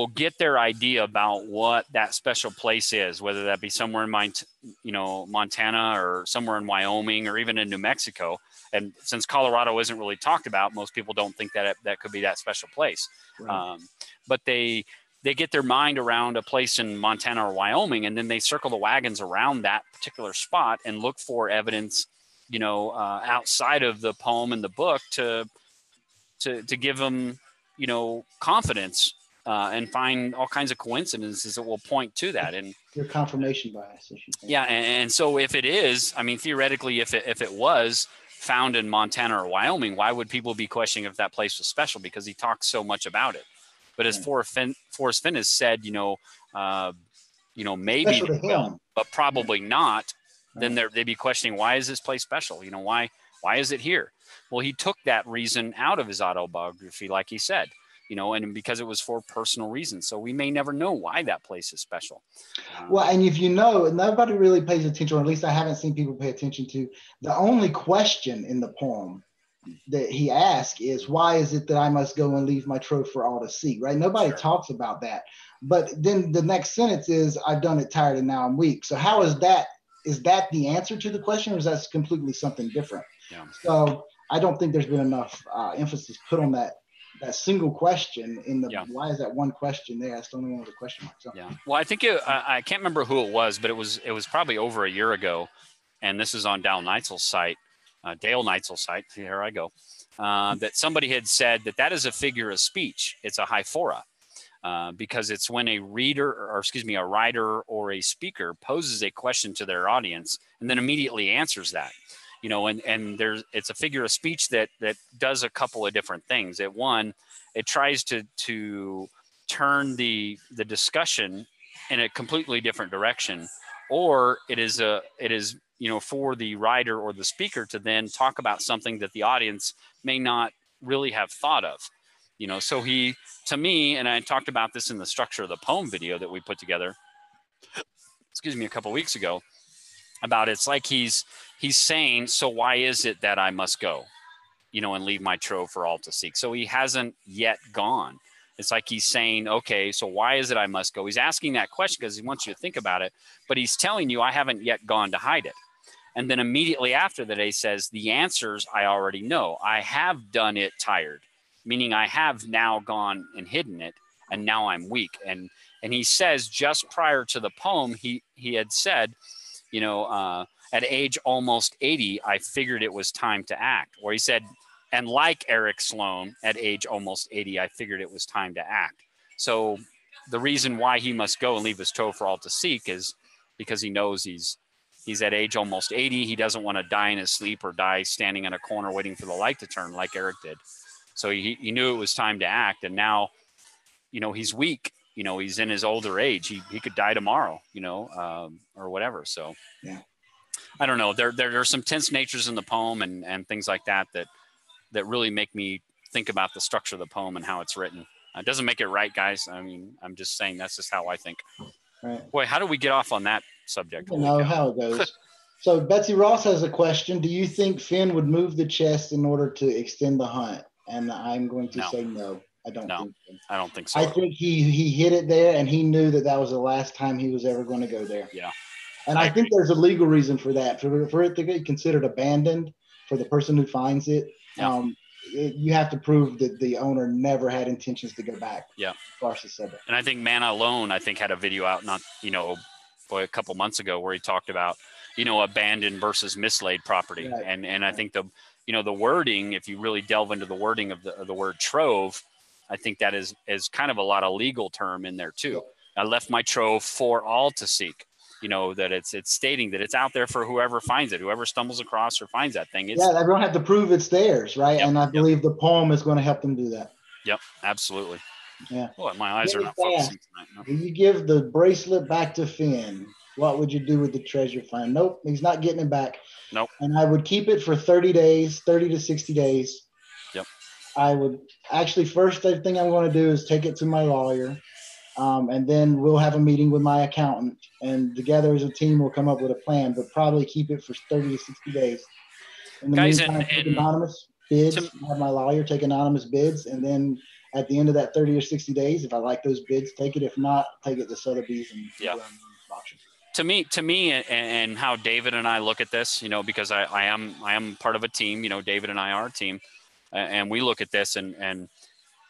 get their idea about what that special place is, whether that be somewhere in Montana or somewhere in Wyoming or even in New Mexico. And since Colorado isn't really talked about, most people don't think that could be that special place. Right. But they get their mind around a place in Montana or Wyoming, and then they circle the wagons around that particular spot and look for evidence, outside of the poem and the book to give them, confidence, and find all kinds of coincidences that will point to that. And your confirmation bias issue. Yeah. And so if it is, I mean, theoretically, if it was found in Montana or Wyoming, why would people be questioning if that place was special? Because he talks so much about it. But as Forrest Fenn has said, maybe they will, but probably not. Then they'd be questioning, why is this place special? Why is it here? Well, he took that reason out of his autobiography, like he said, and because it was for personal reasons. So we may never know why that place is special. Well, and if nobody really pays attention, or at least I haven't seen people pay attention to, the only question in the poem that he asked is, why is it that I must go and leave my trove for all to see, right? Nobody talks about that. But then the next sentence is, I've done it tired and now I'm weak. So how is that? Is that the answer to the question, or is that completely something different? Yeah. So I don't think there's been enough emphasis put on that single question in the, why is that one question there? That's the only one with a question mark. So. Yeah. Well, I think I can't remember who it was, but it was probably over a year ago. And this is on Dale Neitzel's site, here I go, that somebody had said that is a figure of speech. It's a hyphora, because it's when a writer or a speaker poses a question to their audience and then immediately answers that, and it's a figure of speech that does a couple of different things. It tries to turn the discussion in a completely different direction, or it is for the writer or the speaker to then talk about something that the audience may not really have thought of. So he, to me, and I talked about this in the structure of the poem video that we put together, a couple of weeks ago, about it's like he's saying, so why is it that I must go, and leave my trove for all to seek? So he hasn't yet gone. It's like he's saying, okay, so why is it I must go? He's asking that question because he wants you to think about it, but he's telling you, I haven't yet gone to hide it. And then immediately after that, he says, the answers I already know. I have done it tired, meaning I have now gone and hidden it, and now I'm weak. And he says, just prior to the poem, he had said, at age almost 80, I figured it was time to act. Or he said, and like Eric Sloan, at age almost 80, I figured it was time to act. So the reason why he must go and leave his trove for all to seek is because he knows he's at age almost 80. He doesn't want to die in his sleep or die standing in a corner waiting for the light to turn like Eric did. So he knew it was time to act. And now, he's weak. He's in his older age. He could die tomorrow, or whatever. So yeah, I don't know. There are some tense natures in the poem and things like that really make me think about the structure of the poem and how it's written. It doesn't make it right, guys. I mean, I'm just saying that's just how I think. Right. Boy, how do we get off on that subject? You know how it goes. So Betsy Ross has a question. Do you think Fenn would move the chest in order to extend the hunt? And I'm going to say no. I don't think so. I don't think so. I think he hit it there, and he knew that was the last time he was ever going to go there. Yeah. And I think there's a legal reason for that. For it to be considered abandoned, for the person who finds it, yeah. You have to prove that the owner never had intentions to go back. Yeah. said that. And I think Man Alone, had a video out a couple months ago where he talked about, abandoned versus mislaid property. Right. And I think the wording, if you really delve into the wording of the word trove, I think that is kind of a lot of legal term in there too. Yeah. I left my trove for all to seek. That it's stating that it's out there for whoever finds it, whoever stumbles across or finds that thing. They don't have to prove it's theirs, right? Yep, and I believe the poem is going to help them do that. Yep, absolutely. Yeah. Boy, my eyes are not focusing tonight. No. When you give the bracelet back to Fenn, what would you do with the treasure find? Nope, he's not getting it back. Nope. And I would keep it for 30 to 60 days. Yep. I would actually, first thing I'm going to do is take it to my lawyer. And then we'll have a meeting with my accountant, and together as a team, we'll come up with a plan, but probably keep it for 30 to 60 days. In the meantime, take anonymous bids, have my lawyer take anonymous bids, and then at the end of that 30 or 60 days, if I like those bids, take it. If not, take it to Sotheby's and auction. To me, and how David and I look at this, because I am part of a team. David and I are a team, and we look at this and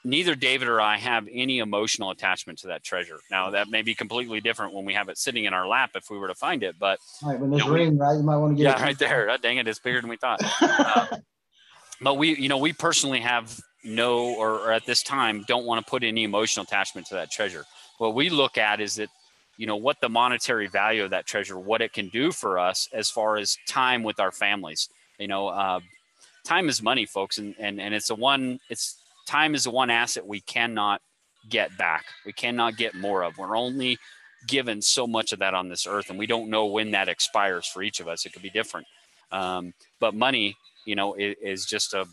neither David or I have any emotional attachment to that treasure. Now, that may be completely different when we have it sitting in our lap if we were to find it. But right, when there's ring, right, you might want to get it. Yeah, right there. Oh, dang it, it's bigger than we thought. But we personally have or at this time don't want to put any emotional attachment to that treasure. What we look at is that, what the monetary value of that treasure, what it can do for us as far as time with our families. Time is money, folks, and time is the one asset we cannot get back. We cannot get more of. We're only given so much of that on this earth, and we don't know when that expires for each of us. It could be different. But money, is just a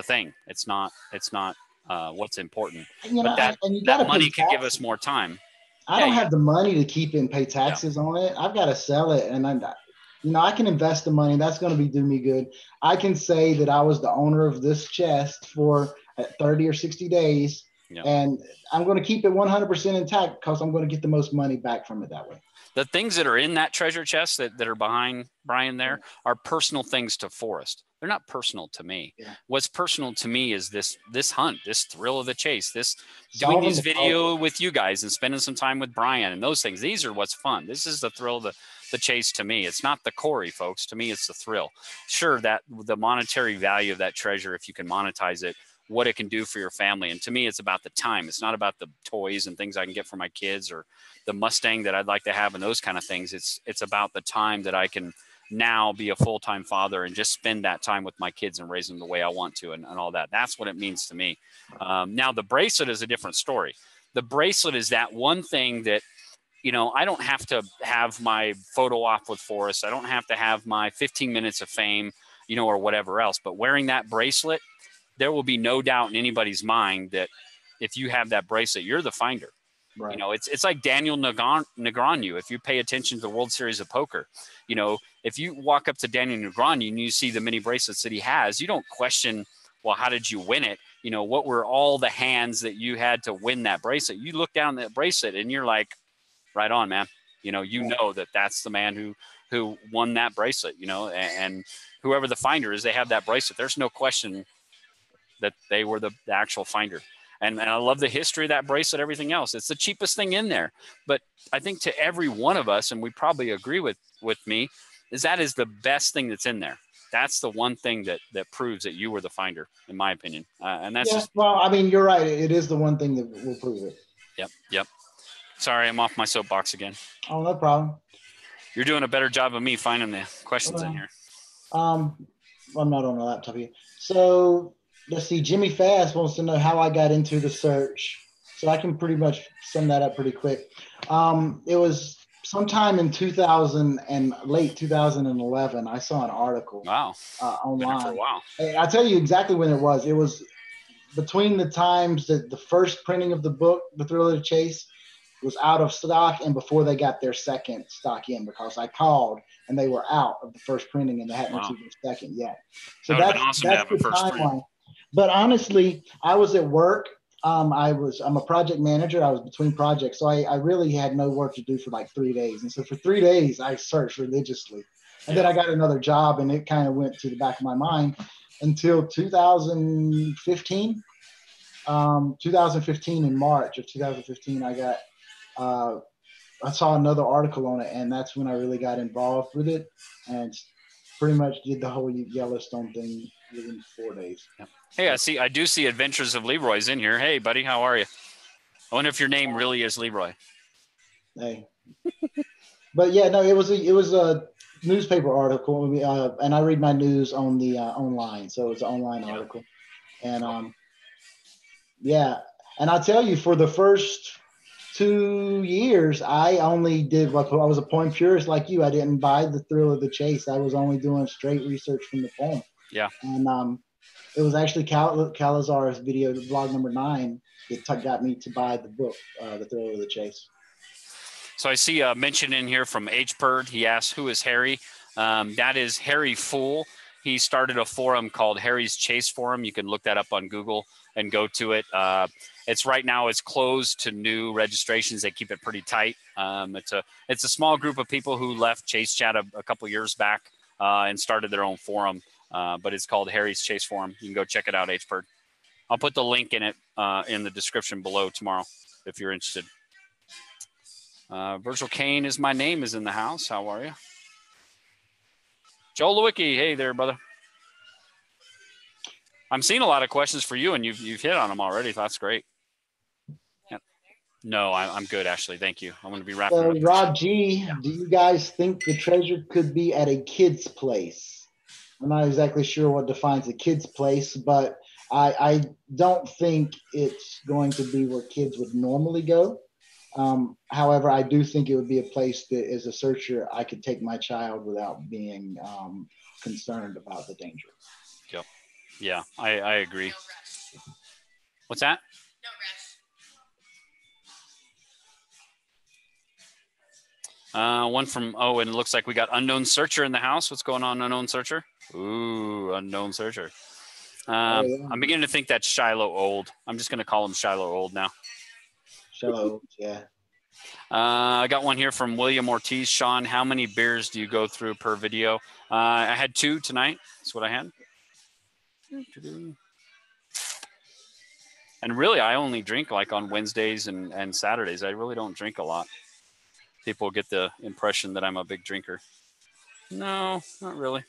thing. It's not what's important. But that money could give us more time. I don't have the money to keep and pay taxes on it. I've got to sell it, and I can invest the money. That's going to do me good. I can say that I was the owner of this chest for 30 or 60 days, Yeah. and I'm going to keep it 100% intact because I'm going to get the most money back from it that way. The things that are in that treasure chest that are behind Brian there are personal things to Forrest. They're not personal to me. Yeah. What's personal to me is this hunt, this thrill of the chase, this doing Solving these the video puzzle. with you guys and spending some time with Brian and those things. These are what's fun. This is the thrill of the chase to me. It's not the Corey, folks. To me, it's the thrill. Sure, that the monetary value of that treasure, if you can monetize it, what it can do for your family. And to me, it's about the time. It's not about the toys and things I can get for my kids or the Mustang that I'd like to have and those kind of things. It's about the time that I can now be a full-time father and just spend that time with my kids and raise them the way I want to and all that. That's what it means to me. Now the bracelet is a different story. The bracelet is that one thing that, I don't have to have my photo op with Forrest. I don't have to have my 15 minutes of fame, or whatever else. But wearing that bracelet, there will be no doubt in anybody's mind that if you have that bracelet, you're the finder. Right. It's like Daniel Negreanu. If you pay attention to the World Series of Poker, if you walk up to Daniel Negreanu and you see the many bracelets that he has, you don't question, well, how did you win it? What were all the hands that you had to win that bracelet? You look down that bracelet and you're like, right on, man. Know that that's the man who won that bracelet, and whoever the finder is, they have that bracelet. There's no question that they were the actual finder. And I love the history of that bracelet, everything else. It's the cheapest thing in there. But I think to every one of us, and we probably agree with me, is that is the best thing that's in there. That's the one thing that proves that you were the finder, in my opinion. And that's just. Well, I mean, you're right. It is the one thing that will prove it. Yep. Sorry, I'm off my soapbox again. Oh, no problem. You're doing a better job of me finding the questions in here. I'm not on the laptop here. So let's see. Jimmy Fast wants to know how I got into the search. So I can pretty much sum that up pretty quick. It was sometime in 2000 and late 2011. I saw an article. Wow. Online. For a while. I'll tell you exactly when it was. It was between the times that the first printing of the book, The Thrill of the Chase, was out of stock and before they got their second stock in, because I called and they were out of the first printing and they hadn't received their second yet. So that's awesome to have the timeline. But honestly, I was at work. I'm a project manager. I was between projects. So I really had no work to do for like 3 days. And so for 3 days, I searched religiously. And then I got another job and it kind of went to the back of my mind until 2015. 2015, in March of 2015, I saw another article on it, and that's when I really got involved with it and pretty much did the whole Yellowstone thing within 4 days. Hey, I do see Adventures of Leroy's in here. Hey, buddy, how are you? I wonder if your name really is Leroy. Hey. But yeah, no, it was a newspaper article, and I read my news on the online, so it's an online article. And yeah, and I'll tell you, for the first 2 years, I only did what I was a poem purist like you. I didn't buy The Thrill of the Chase. I was only doing straight research from the poem. Yeah. And it was actually Calazar's video, vlog number 9, that got me to buy the book, The Thrill of the Chase. So I see a mention in here from H. Bird. He asks, who is Harry? That is Harry Fool. He started a forum called Harry's Chase Forum. You can look that up on Google and go to it. It's right now, it's closed to new registrations. They keep it pretty tight. It's a small group of people who left Chase Chat a couple years back and started their own forum. But it's called Harry's Chase Forum. You can go check it out, H. Bird. I'll put the link in it in the description below tomorrow if you're interested. Virgil Kane is my name is in the house. How are you? Joe Lewicki, hey there, brother. I'm seeing a lot of questions for you, and you've hit on them already. That's great. Yeah. No, I'm good, Ashley. Thank you. I'm going to be wrapping up. Rob G, do you guys think the treasure could be at a kid's place? I'm not exactly sure what defines a kid's place, but I don't think it's going to be where kids would normally go. However, I do think it would be a place that, as a searcher, I could take my child without being concerned about the danger. Yep. Yeah, I agree. What's that? One from, and it looks like we got Unknown Searcher in the house. What's going on, Unknown Searcher? Ooh, Unknown Searcher. I'm beginning to think that's Shiloh Old. I'm just going to call him Shiloh Old now. Shiloh, yeah. I got one here from William Ortiz. Sean, how many beers do you go through per video? I had 2 tonight. That's what I had. And really, I only drink like on Wednesdays and Saturdays. I really don't drink a lot. People get the impression that I'm a big drinker. No, not really.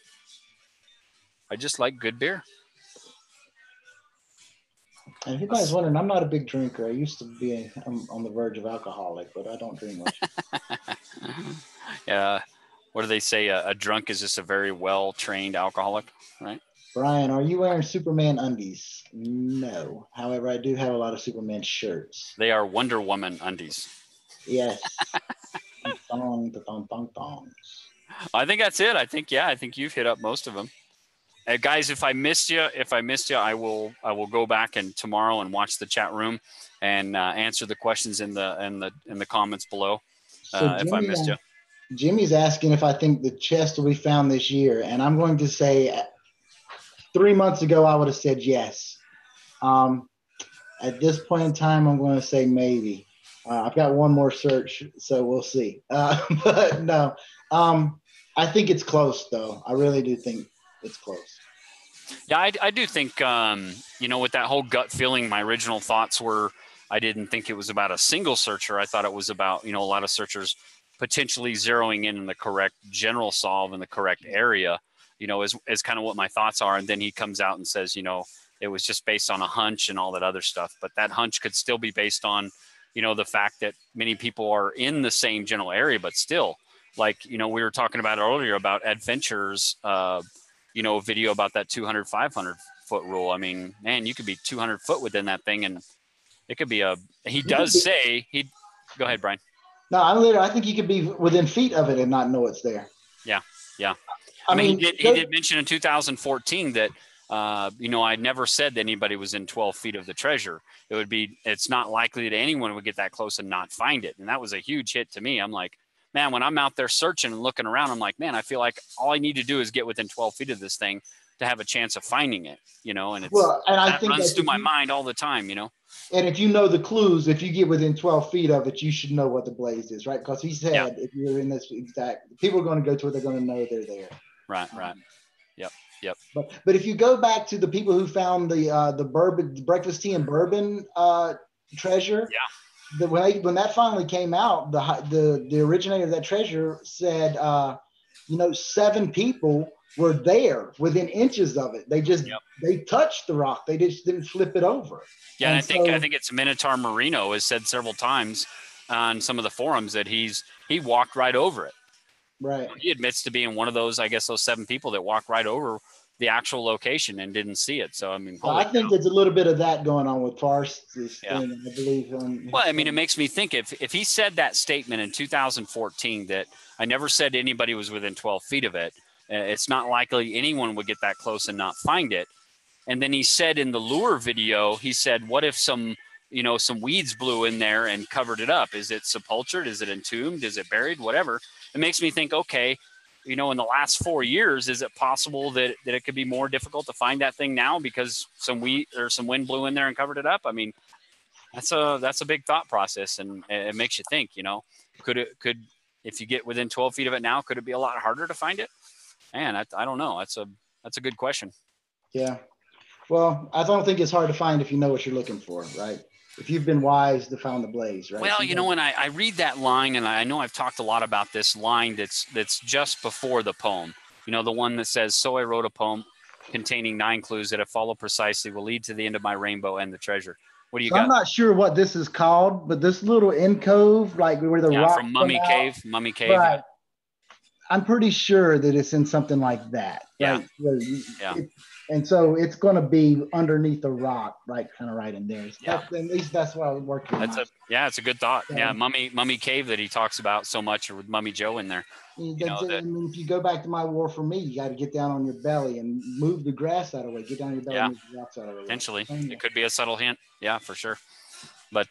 I just like good beer. And if you guys wondering, I'm not a big drinker. I used to be on the verge of alcoholic, but I don't drink much. Yeah. What do they say? A drunk is just a very well-trained alcoholic, right? Brian, are you wearing Superman undies? No. However, I do have a lot of Superman shirts. They are Wonder Woman undies. Yes. Thongs. I think that's it. I think you've hit up most of them. Guys, if I missed you, I will go back and tomorrow and watch the chat room and answer the questions in the comments below. If I missed you. Jimmy's asking if I think the chest will be found this year, and I'm going to say 3 months ago I would have said yes. At this point in time, I'm going to say maybe. I've got one more search, so we'll see. But no, I think it's close, though. I really do think it's close. Yeah, I do think, with that whole gut feeling, my original thoughts were I didn't think it was about a single searcher. I thought it was about, a lot of searchers potentially zeroing in the correct general solve in the correct area, is kind of what my thoughts are. And then he comes out and says, it was just based on a hunch and all that other stuff. But that hunch could still be based on, the fact that many people are in the same general area, but still, like, we were talking about earlier about Adventure's, video about that 200, 500 foot rule. I mean, man, you could be 200 foot within that thing, and it could be go ahead, Brian. No, I think you could be within feet of it and not know it's there. Yeah. I mean, he did mention in 2014 that, I never said that anybody was in 12 feet of the treasure. It's not likely that anyone would get that close and not find it. And that was a huge hit to me. I'm like, man, when I'm out there searching and looking around, I'm like, man, I feel like all I need to do is get within 12 feet of this thing to have a chance of finding it, and I think runs through my mind all the time, And if you know the clues, if you get within 12 feet of it, you should know what the blaze is, right? Because he said if you're in this exact, people are going to go to it, they're going to know they're there. Right. Yep. But if you go back to the people who found the bourbon, breakfast tea and bourbon treasure, when that finally came out, the originator of that treasure said, 7 people were there within inches of it. They just they touched the rock. They just didn't flip it over. Yeah, and I think it's Minotaur Marino has said several times on some of the forums that he walked right over it. Right. He admits to being one of those, I guess, those 7 people that walked right over the actual location and didn't see it. So, I mean, I think there's a little bit of that going on with Forrest. Thing, I believe. Well, I mean, it makes me think if he said that statement in 2014 that I never said anybody was within 12 feet of it, it's not likely anyone would get that close and not find it. And then he said in the lure video, he said, what if some weeds blew in there and covered it up? Is it sepultured? Is it entombed? Is it buried? Whatever. It makes me think, okay, in the last 4 years, is it possible that it could be more difficult to find that thing now because some wind blew in there and covered it up? I mean, that's a big thought process, and it makes you think, could if you get within 12 feet of it now, could it be a lot harder to find it? Man, I don't know. That's a good question. Yeah. Well, I don't think it's hard to find if you know what you're looking for, right? If you've been wise to find the blaze, right? Well, when I read that line, and I know I've talked a lot about this line that's just before the poem, the one that says, so I wrote a poem containing 9 clues that if followed precisely will lead to the end of my rainbow and the treasure. What do you got? I'm not sure what this is called, but this little end cove, like where the rock from Mummy Cave. Right. I'm pretty sure that it's in something like that. Yeah. Right? And so it's going to be underneath the rock, right, kind of right in there. At least that's what I was working on. It's a good thought. Yeah, Mummy Cave that he talks about so much with Mummy Joe in there. If you go back to My War for Me, you got to get down on your belly and move the grass out of the way. Get down on your belly and move the rocks out of the way. Potentially. It could be a subtle hint. Yeah, for sure. But,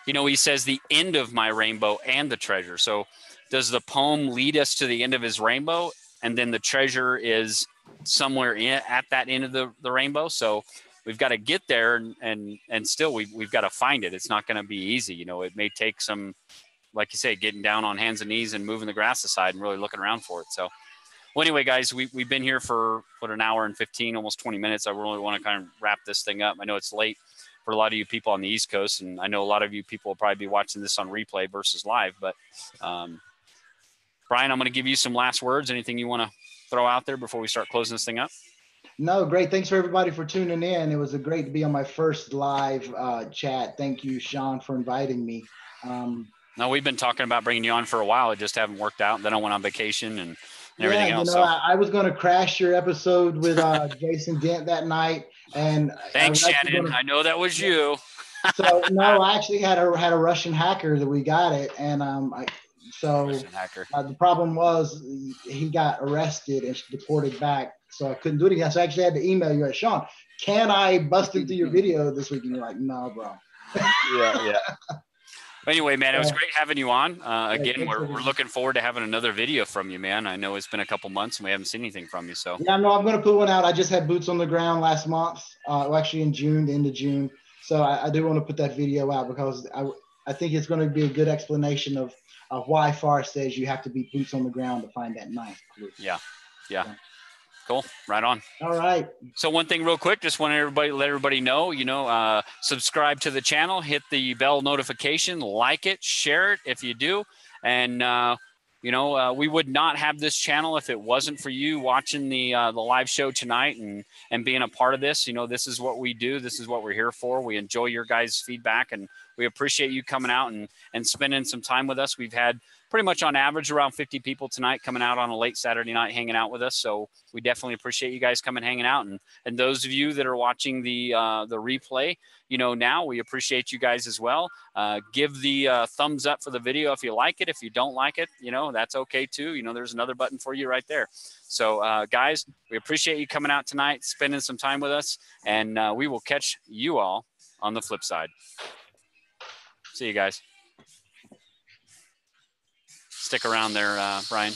he says the end of my rainbow and the treasure. So does the poem lead us to the end of his rainbow, and then the treasure is somewhere at that end of the rainbow? So we've got to get there, and still we've got to find it. It's not going to be easy. It may take some, like you say, getting down on hands and knees and moving the grass aside and really looking around for it. So, well, anyway, guys, we've been here for an hour and 15, almost 20 minutes. I really want to kind of wrap this thing up. I know it's late for a lot of you people on the East Coast, and I know a lot of you people will probably be watching this on replay versus live. But Brian, I'm going to give you some last words. Anything you want to throw out there before we start closing this thing up? No, great. Thanks for everybody for tuning in. It was great to be on my first live chat. Thank you, Sean, for inviting me. No, we've been talking about bringing you on for a while. It just haven't worked out. Then I went on vacation and everything else. I was going to crash your episode with Jason Dent that night. And thanks, Shannon. I know that was you. So no, I actually had a Russian hacker that we got it, and the problem was he got arrested and deported back, so I couldn't do it again. So I actually had to email you, Sean, can I bust into your video this week? And you're like, no, bro. Yeah. Anyway, man, it was great having you on. Again, we're looking forward to having another video from you, man. I know it's been a couple months and we haven't seen anything from you. So yeah, no, I'm going to put one out. I just had boots on the ground last month, actually in June, the end of June. So I do want to put that video out because I think it's going to be a good explanation of why Forrest says you have to be boots on the ground to find that ninth clue. Yeah. Cool. Right on. All right. So one thing real quick, just want to let everybody know, subscribe to the channel, hit the bell notification, like it, share it if you do. And, we would not have this channel if it wasn't for you watching the live show tonight and being a part of this. This is what we do. This is what we're here for. We enjoy your guys' feedback, and we appreciate you coming out and spending some time with us. We've had pretty much on average around 50 people tonight coming out on a late Saturday night hanging out with us. So we definitely appreciate you guys coming hanging out. And those of you that are watching the replay, now we appreciate you guys as well. Give the thumbs up for the video if you like it. If you don't like it, that's okay too. There's another button for you right there. So guys, we appreciate you coming out tonight, spending some time with us, and we will catch you all on the flip side. See you guys. Stick around there, Brian.